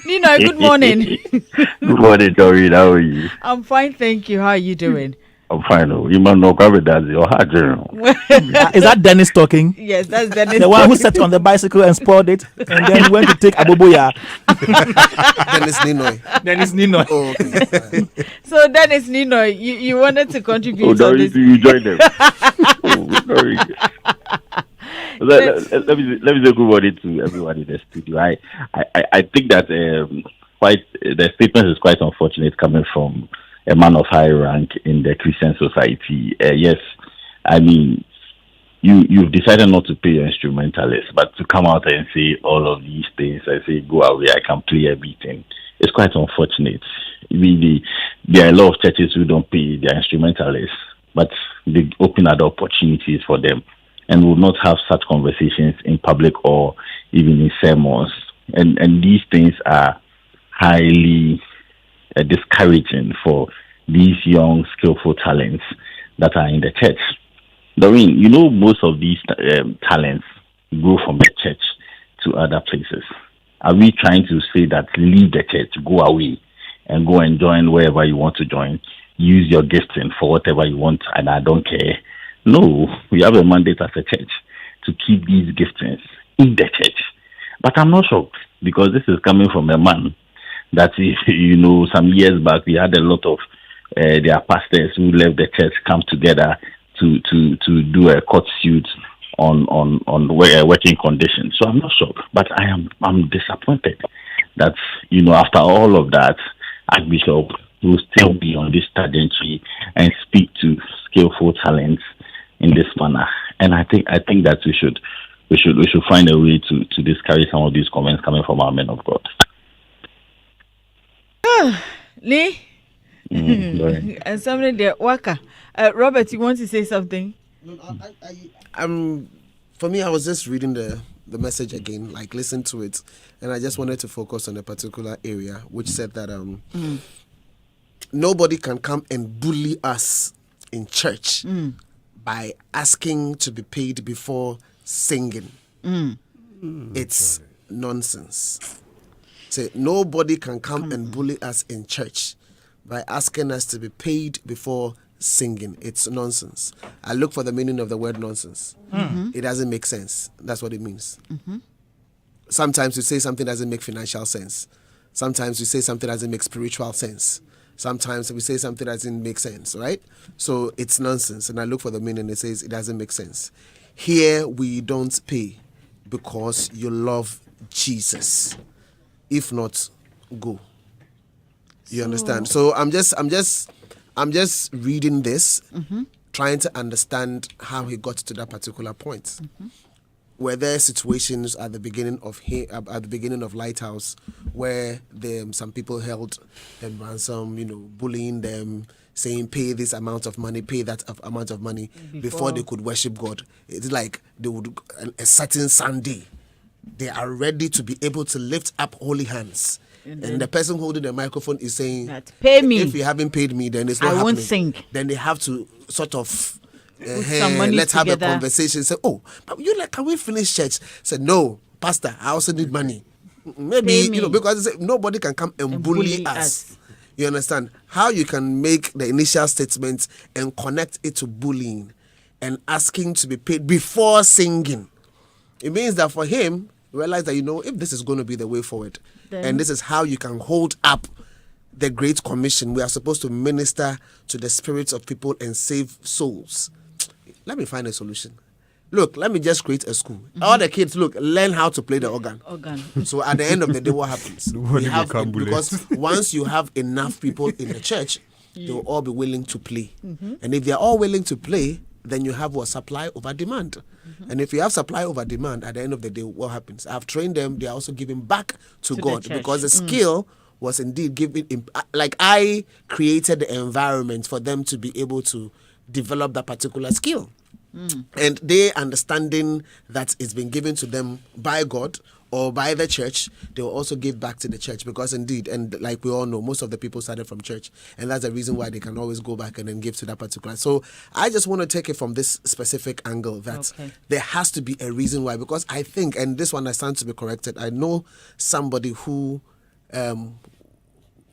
Nino, good morning. Good morning, Doreen. How are you? I'm fine, thank you. How are you doing? I'm fine. You might know that's your hard journal. Is that Dennis talking? Yes, that's Dennis. The one who sat on the bicycle and spoiled it, and then went to take Aboboya. Dennis Ninoy. Oh, okay. So Dennis Nino, you wanted to contribute to Doreen, this. you join them. Doreen. Let me say good morning to everyone in the studio. I think that the statement is quite unfortunate coming from a man of high rank in the Christian society. Yes, I mean, you've decided not to pay your instrumentalists, but to come out and say all of these things, I say, go away, I can play everything. It's quite unfortunate. Really, there are a lot of churches who don't pay their instrumentalists, but they open other opportunities for them, and will not have such conversations in public or even in sermons. And these things are highly discouraging for these young, skillful talents that are in the church. Doreen, most of these talents go from the church to other places. Are we trying to say that leave the church, go away, and go and join wherever you want to join, use your gifting for whatever you want, and I don't care? No, we have a mandate as a church to keep these giftings in the church. But I'm not shocked, because this is coming from a man that, some years back, we had a lot of their pastors who left the church come together to do a court suit on working conditions. So I'm not shocked, but I'm disappointed that, after all of that, Archbishop will still be on this trajectory and speak to skillful talents in this manner. And I think that we should find a way to discourage some of these comments coming from our men of God. Lee? And somebody there, Waka. Robert, you want to say something? For me, I was just reading the message again, listen to it, and I just wanted to focus on a particular area, which said that nobody can come and bully us in church by asking to be paid before singing. It's nonsense. Say nobody can come and bully us in church by asking us to be paid before singing. It's nonsense. I look for the meaning of the word nonsense. It doesn't make sense. That's what it means. Sometimes you say something doesn't make financial sense. Sometimes you say something doesn't make spiritual sense. Sometimes we say something doesn't make sense, right? So it's nonsense. And I look for the meaning, it says it doesn't make sense. Here we don't pay because you love Jesus. If not, go. You understand? So I'm just reading this, trying to understand how he got to that particular point. Were there situations at the beginning of Lighthouse where some people held them ransom, bullying them, saying pay this amount of money, pay that amount of money before they could worship God? It's like they would a certain Sunday, they are ready to be able to lift up holy hands. And the person holding the microphone is saying, pay me. If you haven't paid me, then it's not happening. I won't sing. Then they have to sort of let's have a conversation. Say, oh, but can we finish church? Say, no, Pastor, I also need money. Maybe because nobody can come and bully us. You understand how you can make the initial statement and connect it to bullying and asking to be paid before singing. It means that for him, realize that if this is going to be the way forward, and this is how you can hold up the Great Commission. We are supposed to minister to the spirits of people and save souls. Let me find a solution. Look, let me just create a school. All the kids, learn how to play the organ. So at the end of the day, what happens? Because once you have enough people in the church, they will all be willing to play. And if they are all willing to play, then you have supply over demand. And if you have supply over demand, at the end of the day, what happens? I've trained them, they are also giving back to God because the skill was indeed given. Like I created the environment for them to be able to develop that particular skill. And they understanding that it's been given to them by God or by the church, they will also give back to the church because indeed, and like we all know, most of the people started from church, and that's the reason why they can always go back and then give to that particular. So I just want to take it from this specific angle that there has to be a reason why, because I think, and this one I stand to be corrected, I know somebody who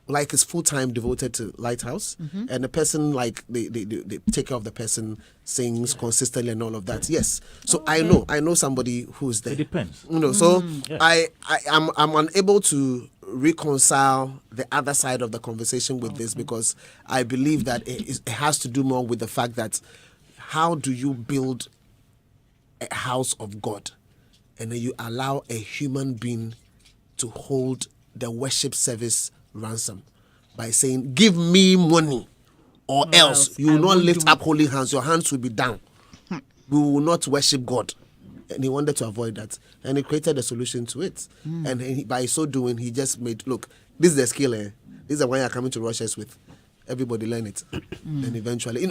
like is full-time devoted to Lighthouse, and the person they take care of the person, sings consistently and all of that. Yes. So I know somebody who's there. It depends. So I'm unable to reconcile the other side of the conversation with this because I believe that it has to do more with the fact that how do you build a house of God and then you allow a human being to hold the worship service ransom by saying, give me money or else you will not lift up holy hands, your hands will be down. We will not worship God. And he wanted to avoid that. And he created a solution to it. And by so doing, he just made, look, this is the skill. This is the one you're coming to Russia's with. Everybody learn it. And eventually,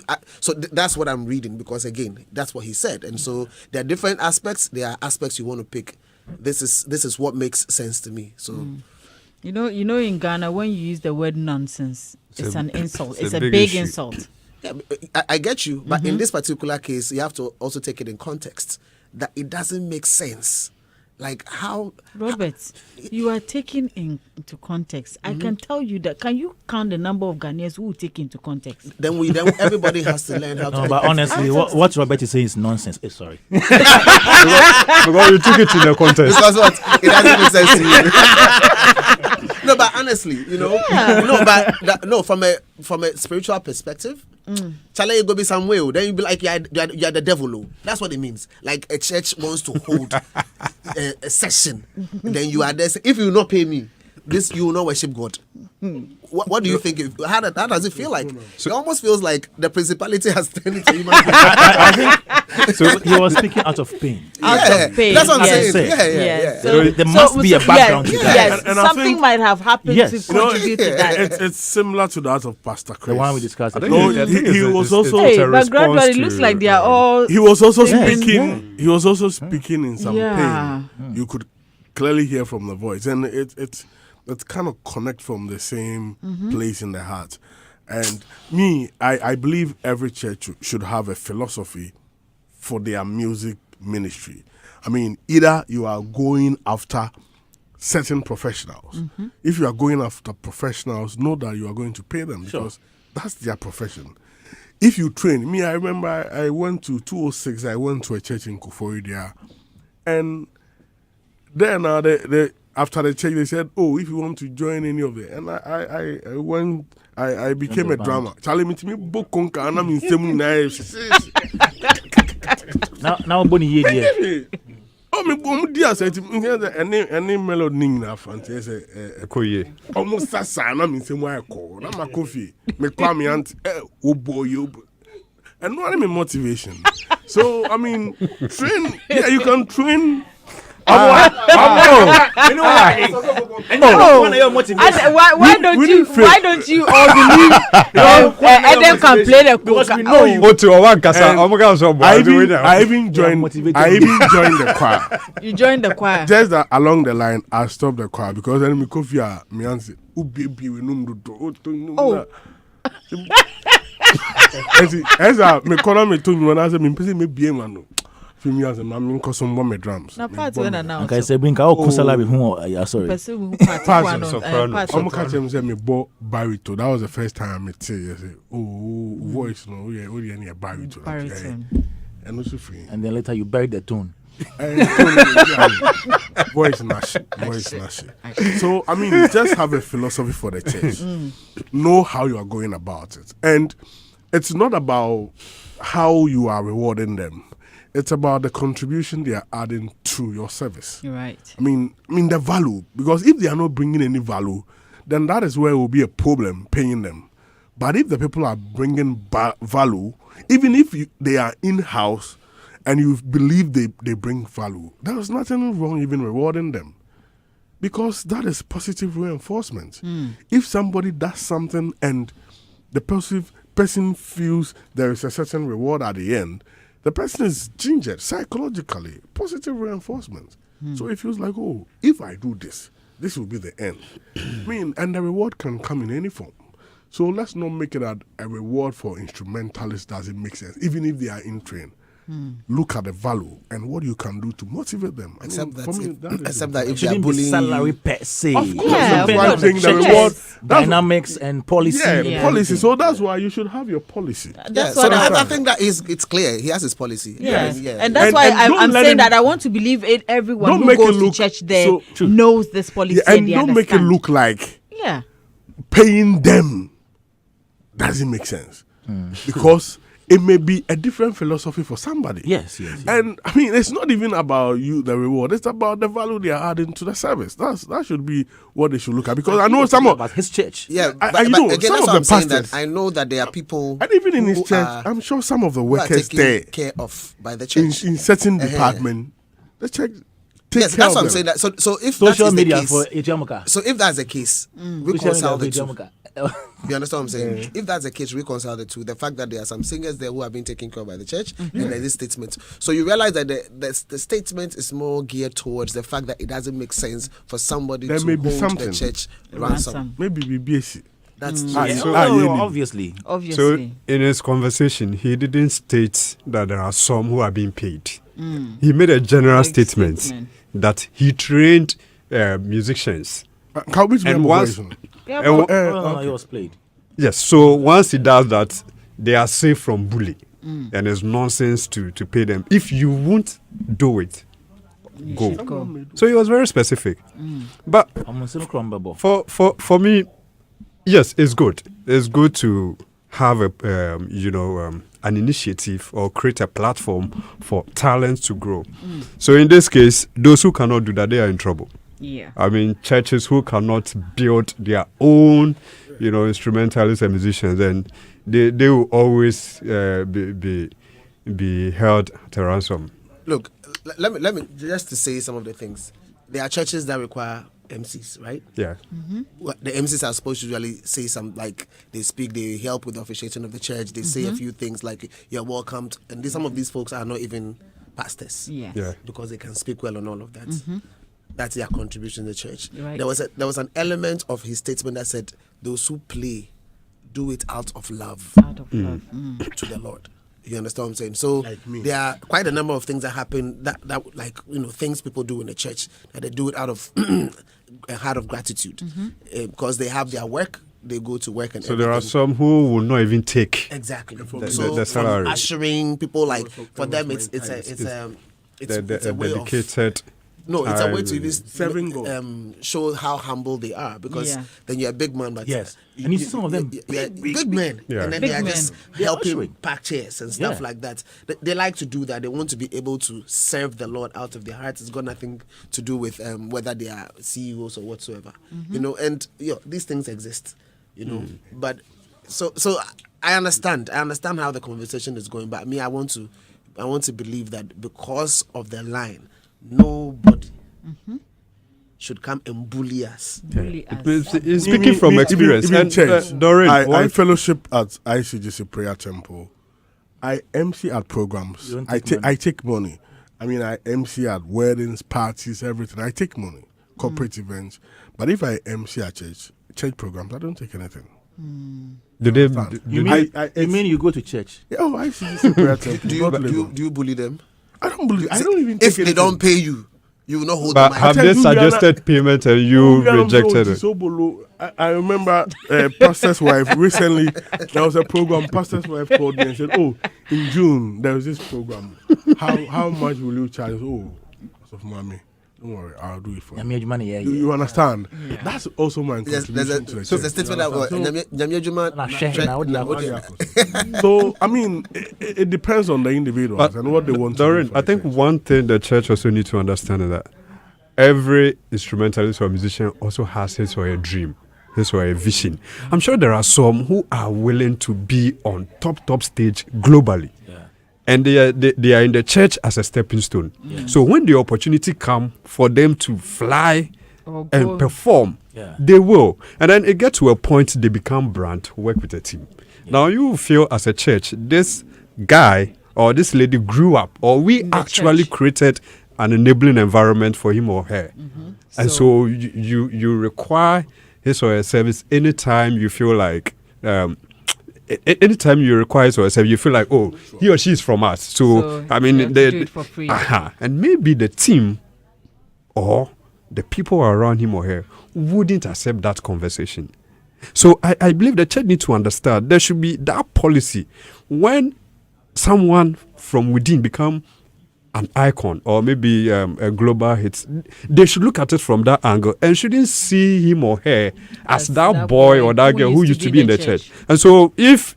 that's what I'm reading because again, that's what he said. And so there are different aspects. There are aspects you want to pick. This is what makes sense to me. So, you know, in Ghana, when you use the word nonsense, it's an insult. It's a big insult. Yeah, I get you, but in this particular case, you have to also take it in context that it doesn't make sense. Like how, Robert, you are taking into context. I can tell you that. Can you count the number of Ghanaians who will take into context? Then everybody has to learn how to. No, but honestly, what Robert is saying is nonsense. Sorry. because you took it in the context. Because what? It doesn't make sense to you. No, but honestly, from a spiritual perspective, Charlie, you go be somewhere, then you be like, you're the devil. That's what it means. Like a church wants to hold a session, then you are there. If you will not pay me, you will not worship God. What do you think? How does it feel like? It almost feels like the principality has turned into human being. So he was speaking out of pain. Out of pain. That's what I'm saying. Yeah. So there must be a background to that. Yes, And I something think- might have happened to contribute to that. It's similar to that of Pastor Chris. The one we discussed. I No, think he was also- Hey, a but gradually response it looks to, like they are all. He was also Yes. speaking. He was also speaking in some Yeah. pain. You could clearly hear from the voice, and it's kind of connect from the same place in the heart. And I believe every church should have a philosophy for their music ministry. I mean, either you are going after certain professionals. If you are going after professionals, know that you are going to pay them because that's their profession. If you train, I remember I went to 206, I went to a church in Kufori there, and then they after the check, they said, "Oh, if you want to join any of it," and I went. I became a drama. Charlie, me book conquer, and I'm in same nice. Now, Bonnie, here. Oh, me dear said any melody ning na fancy say Koye. almost sasa na me same way call. Na my coffee. Me call me aunt oh boy you. And no any motivation. So I mean, train. Yeah, you can train. Why don't you all believe Adam can play the because we coca? know you. I even joined the choir. You joined the choir. Just that along the line, I stopped the choir because then me coffee me answer. Oh baby, we no. As me call me to me when I say me person me be man. Me as a man, cause some more drums. Na part when now. Okay, say bring our Coachella with whom? Yeah, sorry. Person who part soprano. I'm catch him say me bo baritone. That was the first time I say, oh, voice no, yeah, only any baritone. And also free. And then later you buried the tone. Voice nash. So I mean, just have a philosophy for the church. Know how you are going about it, and it's not about how you are rewarding them. It's about the contribution they are adding to your service. You're right. I mean the value, because if they are not bringing any value, then that is where it will be a problem paying them. But if the people are bringing value, even if they are in-house and you believe they bring value, there is nothing wrong even rewarding them, because that is positive reinforcement. If somebody does something and the person feels there is a certain reward at the end, the person is gingered psychologically, positive reinforcement. So it feels like, oh, if I do this, this will be the end. I mean, and the reward can come in any form. So let's not make it a reward for instrumentalists. Doesn't make sense, even if they are in train. Look at the value and what you can do to motivate them. Except that It if they are shouldn't be bullying salary per se. Of course, Yeah, that's why I'm saying the reward. Dynamics and policy. Yeah, policy. So that's why you should have your policy. That's so what I think that it's clear. He has his policy. Yes. Yeah. And that's And why don't I'm let saying him- that I want to believe it. Everyone Don't who make goes it to look church there so- knows this policy. Yeah, and they don't make it understand. look like Yeah. paying them doesn't make sense, because it may be a different philosophy for somebody. Yes. And I mean, it's not even about you, the reward. It's about the value they are adding to the service. That should be what they should look at. Because I know some of, about his church. Yeah, I but know again, some that's of what the I'm saying, pastors, that I know that there are people and even in his who church, are- I'm sure some of the who are workers taken there care of by the in church. certain department, the church take Yes, care that's of what I'm them. saying. That so if Social that is media the case, for Ejamuka. so if that's the case, reconcile the two. Ejamuka. You understand what I'm saying? If that's the case, reconcile the two. The fact that there are some singers there who have been taken care of by the church, and there's this statement. So you realize that the statement is more geared towards the fact that it doesn't make sense for somebody There to may be hold something. the church ransom. Maybe BBC. That's Obviously. So Obviously. in his conversation, he didn't state that there are some who are being paid. He made a general Big statement that he trained musicians. Can we And once- Yeah, and but- wa- He was played. Yes, so once he does that, they are safe from bully. And it's nonsense to pay them. If you won't do it, go. So he was very specific. But I'm still crumble. for me, yes, it's good. It's good to have an initiative or create a platform for talents to grow. So in this case, those who cannot do that, they are in trouble. Yeah. I mean, churches who cannot build their own, instrumentalists and musicians, then they will always be held to ransom. Look, let me just to say some of the things. There are churches that require MCs, right? Yeah. The MCs are supposed to usually say some, like they speak, they help with the officiating of the church. They say a few things like "you're welcomed," and some of these folks are not even pastors. Yes. Yeah. Because they can speak well and all of that. That's their contribution to the church. Right. There was an element of his statement that said, "Those who play, do it out of love Out of love. to the Lord." You understand what I'm saying? So Like me. there are quite a number of things that happen that like things people do in the church, that they do it out of a heart of gratitude, because they have their work, they go to work, and So there are everything. some who will not even take. Exactly. the So salary. from ushering people, like for them, it's a way of dedicated. No, it's a way to even Serving God. show how humble they are, because then you're a big man, but Yes. And you see some of them big men, Yeah. and then Big they are men. just They're helping ushering. pack chairs and stuff Yeah. like that. They like to do that. They want to be able to serve the Lord out of their hearts. It's got nothing to do with whether they are CEOs or whatsoever, you know. And these things exist, you know. But so I understand how the conversation is going. But me, I want to believe that because of the line, nobody should come and bully us. Bully us. It's speaking from experience. Even And, church. Doreen, I fellowship at ICGC Prayer Temple. I MC at programs. You don't I take I take money. I mean, I MC at weddings, parties, everything. I take money, corporate events. But if I MC at church programs, I don't take anything. do they? You do- mean you go to church? Oh, ICGC Prayer Temple. Do you bully them? I don't believe. I don't even. If take they anything. don't pay you, you will not hold But them. have tell they you, we are not- suggested payment and you rejected it? So below. I remember Pastor's wife recently. There was a program. Pastor's wife called me and said, "Oh, in June there was this program. How much will you charge?" Oh, so mommy, don't worry, I'll do it for you. Nyame money, You understand? That's also my There's contribution to the a church. statement that Nyame Adwuma Na share na what you So I mean, it depends on the individuals and what they want. Doreen, to do for I the think church. one thing the church also needs to understand is that every instrumentalist or musician also has his or a dream, his or a vision. I'm sure there are some who are willing to be on top stage globally. And they are in the church as a stepping stone. So when the opportunity comes for them to fly Or and go- perform, they will. And then it gets to a point they become brand, work with a team. Now you feel as a church, this guy or this lady grew up, or we the actually church. created an enabling environment for him or her. And so you require his or her service anytime you feel like anytime you require his or her service, you feel like, oh, he or she is from us. So I you mean, have to do it for free. And maybe the team or the people around him or her wouldn't accept that conversation. So I believe the church needs to understand there should be that policy when someone from within become an icon or maybe a global hit. They should look at it from that angle and shouldn't see him or her as that boy or that girl who used to be in the church. And so if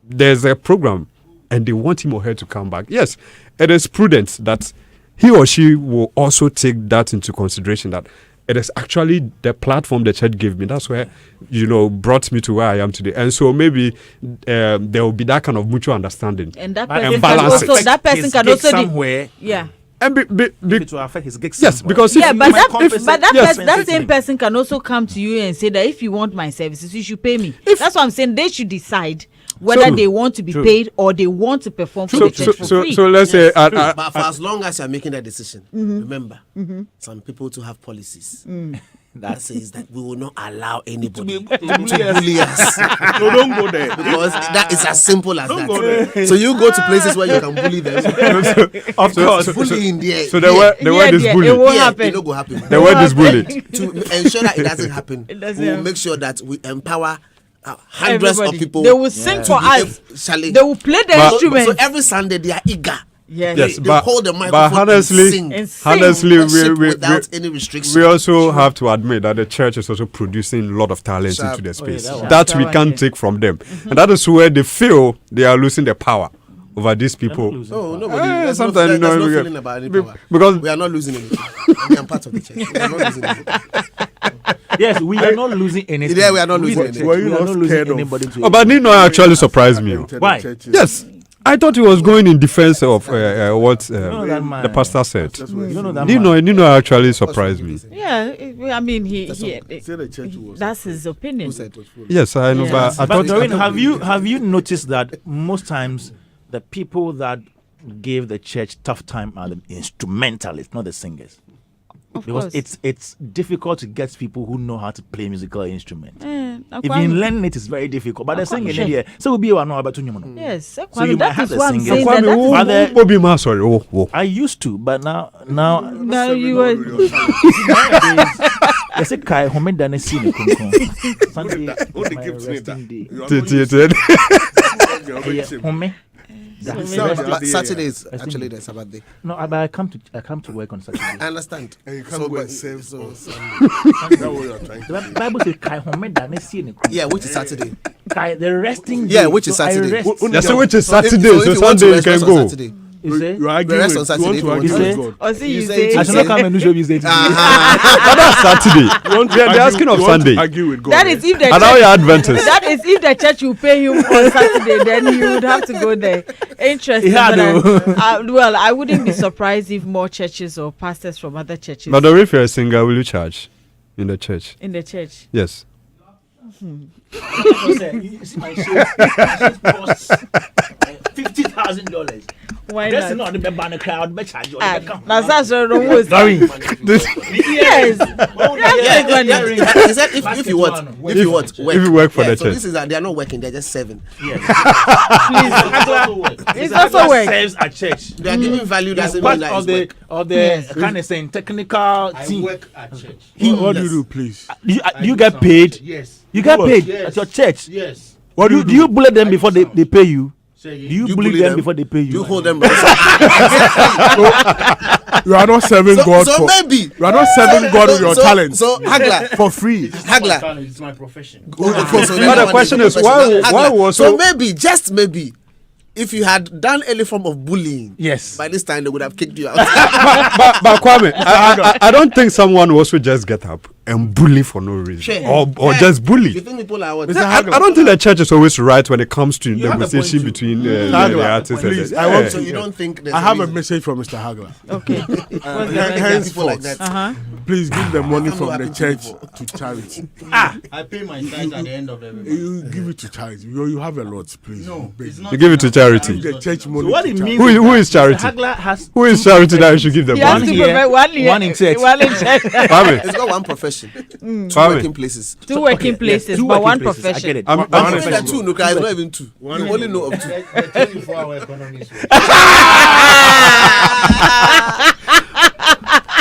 there's a program and they want him or her to come back, yes, it is prudent that he or she will also take that into consideration, that it is actually the platform the church gave me. That's where, brought me to where I am today. And so maybe there will be that kind of mutual understanding. And that But person if can balance also, it. that person His can gig also somewhere. yeah. And It will affect his gigs. yes, somewhere. because Yeah, if but might compensate- that same person can also come to you and say that if you want my services, you should pay me. That's what I'm saying. They should decide whether So- they want to be True. paid or they want to perform for so, the church for so, free. so let's say But for as long as you're making that decision, remember, some people to have policies that says that we will not allow anybody to bully us. No, don't go there. Because that is as simple as that. So you go to places where you can bully them. Of course. Bullying there. so the word is Yeah, bully. it won't Here, happen. it no go happen. The word is bully. To ensure that it doesn't happen, doesn't we will happen. make sure that we empower hundreds Everybody. of people. They will sing for us. Shall They will play the But- instrument. So every Sunday they are eager. Yes, They but, hold the but microphone honestly, and sing. And sing. honestly, Worship we without any restriction. we also have to admit that the church is also producing a lot of talent Sharp. into the space that one. that we can't take from them, and that is where they feel they are losing the power over these people. No, nobody. Eh, There's sometimes, no, you know, there's no we- feeling about any power. because- we are not losing anything. I mean, I'm part of the church. We are not losing anything. Yes, we are not losing anything. Yeah, we are not losing the anything. church, Were you we are not not losing scared of- anybody to Oh, but Nino actually surprised me. Entered the Why? churches. Yes, I thought he was going in defense of what that man. the pastor said. That's what You know that man. Nino actually surprised me. Yeah, I mean, Say the church was. that's his opinion. Who said it was full? Yes, I know, Yeah. but I But thought. Doreen, have you noticed that most times the people that gave the church tough time are the instrumentalists, not the singers? Of Because course. it's difficult to get people who know how to play musical instruments. Now, Even learning it is very difficult. But the singing Kwame. here, so we'll be one about to Yes, So Kwame, you might that have is the what I'm singing. saying. Kwame, That who- is Father- who be ma- sorry, oh. I used to, but now now you are. I say kai home dane si ne kunkun. Sunday Only my give to me resting that. day. You are Ti- not ti- used ti- to it. Eh, home But Saturday is actually the Sabbath day. No, but I come to work on Saturday. I understand. And you can't go and serve so on Sunday. That's what you're trying to The say. Bible says, "Kai homeda ne see ne kru." yeah, which is Saturday. Kai, the resting day. Yeah, which is So I Saturday. rest. Yeah, so which is So if- Saturday, so so if you want to Sunday you rest can on go. Saturday, You say? You argue rest on with, Saturday you want if to you argue want with to. God. Or see You you say say it I should not come and do show business. But that's Saturday. You want to They're argue- asking of you want to Sunday. argue with God. that is if the And now church, you're Adventist. that is if the church will pay him on Saturday, then he would have to go there. Interesting. Yeah, But well, I wouldn't be surprised if more churches or pastors from other churches But if you're a singer, will you charge in the church? in the church. Yes. You see my show costs $50,000. Why That's not? not the banner crowd. Bet charge you. Now that's the most. Sorry. Yes. He said if you want, work. If you work for the so church. this is that they are not working; they're just serving. It's also work. Serves at church. They are giving value. Doesn't Part mean that of it's the work. kind of saying technical team. at church. What do you do, please? Do you get paid? Yes. You get What? paid Yes. at your church. Yes. What Do you bully them before they pay you? Say Do you You bully bully them them? before they pay you? You hold them. You are not serving God so for. maybe You are not serving God with your talent So Hagla, for free. Hagla. It's my profession. Okay, so But the question is, why was so maybe just maybe if you had done any form of bullying, Yes. by this time they would have kicked you out. but Kwame, I don't think someone will also just get up and bully for no reason, Sure. or just You bully. think people are what? I don't think the church is always right when it comes to have a negotiation point between the Hagler, artists. please, and I want So you don't think there's I have a reason? message from Mr. Hagler. Okay. People like that. Please give the money I've from not the happened church to to charity. I pay my tithe at the end of the week. You give it to charity. You have a lot, please. No, Beg it's you. not. You give it to charity. Give the church money. So what to it charity. means? Who is charity? Hagler has Who is charity that you should give them He has money? to here, prevent one here, one in church. one in church. Kwame, It's got one profession, two Kwame, working places. Two working places, two but working one places. I get profession. it. I'm- I I'm- think that two, no, guys, not even two. You only know of two. The 24-hour economy is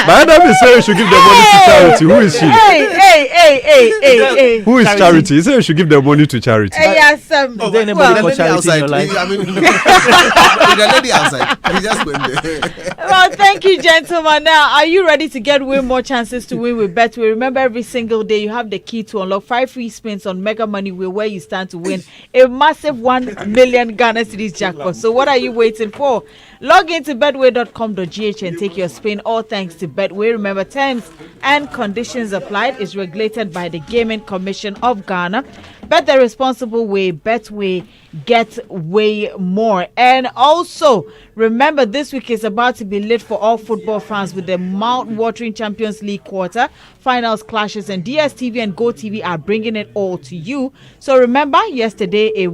But Adam is saying you should give the money to charity. Who is she? Hey. Who is charity? He said you should give the money to charity. Hey, yes, Is there anybody The called lady charity in outside, your life? I mean, the lady outside, he just went there. Well, thank you, gentlemen. Now, are you ready to get way more chances to win with Betway? Remember, every single day you have the key to unlock 5 free spins on Mega Money Wheel, where you stand to win a massive 1 million Ghana cedis jackpot. So, what are you waiting for? Log into betway.com.gh and take your spin. All thanks to Betway. Remember, terms and conditions applied. Is regulated by the Gaming Commission of Ghana. Bet the responsible way. Betway, get way more. And also, remember, this week is about to be lit for all football fans with the mouth-watering Champions League quarter finals clashes, and DSTV and GoTV are bringing it all to you. So remember, yesterday it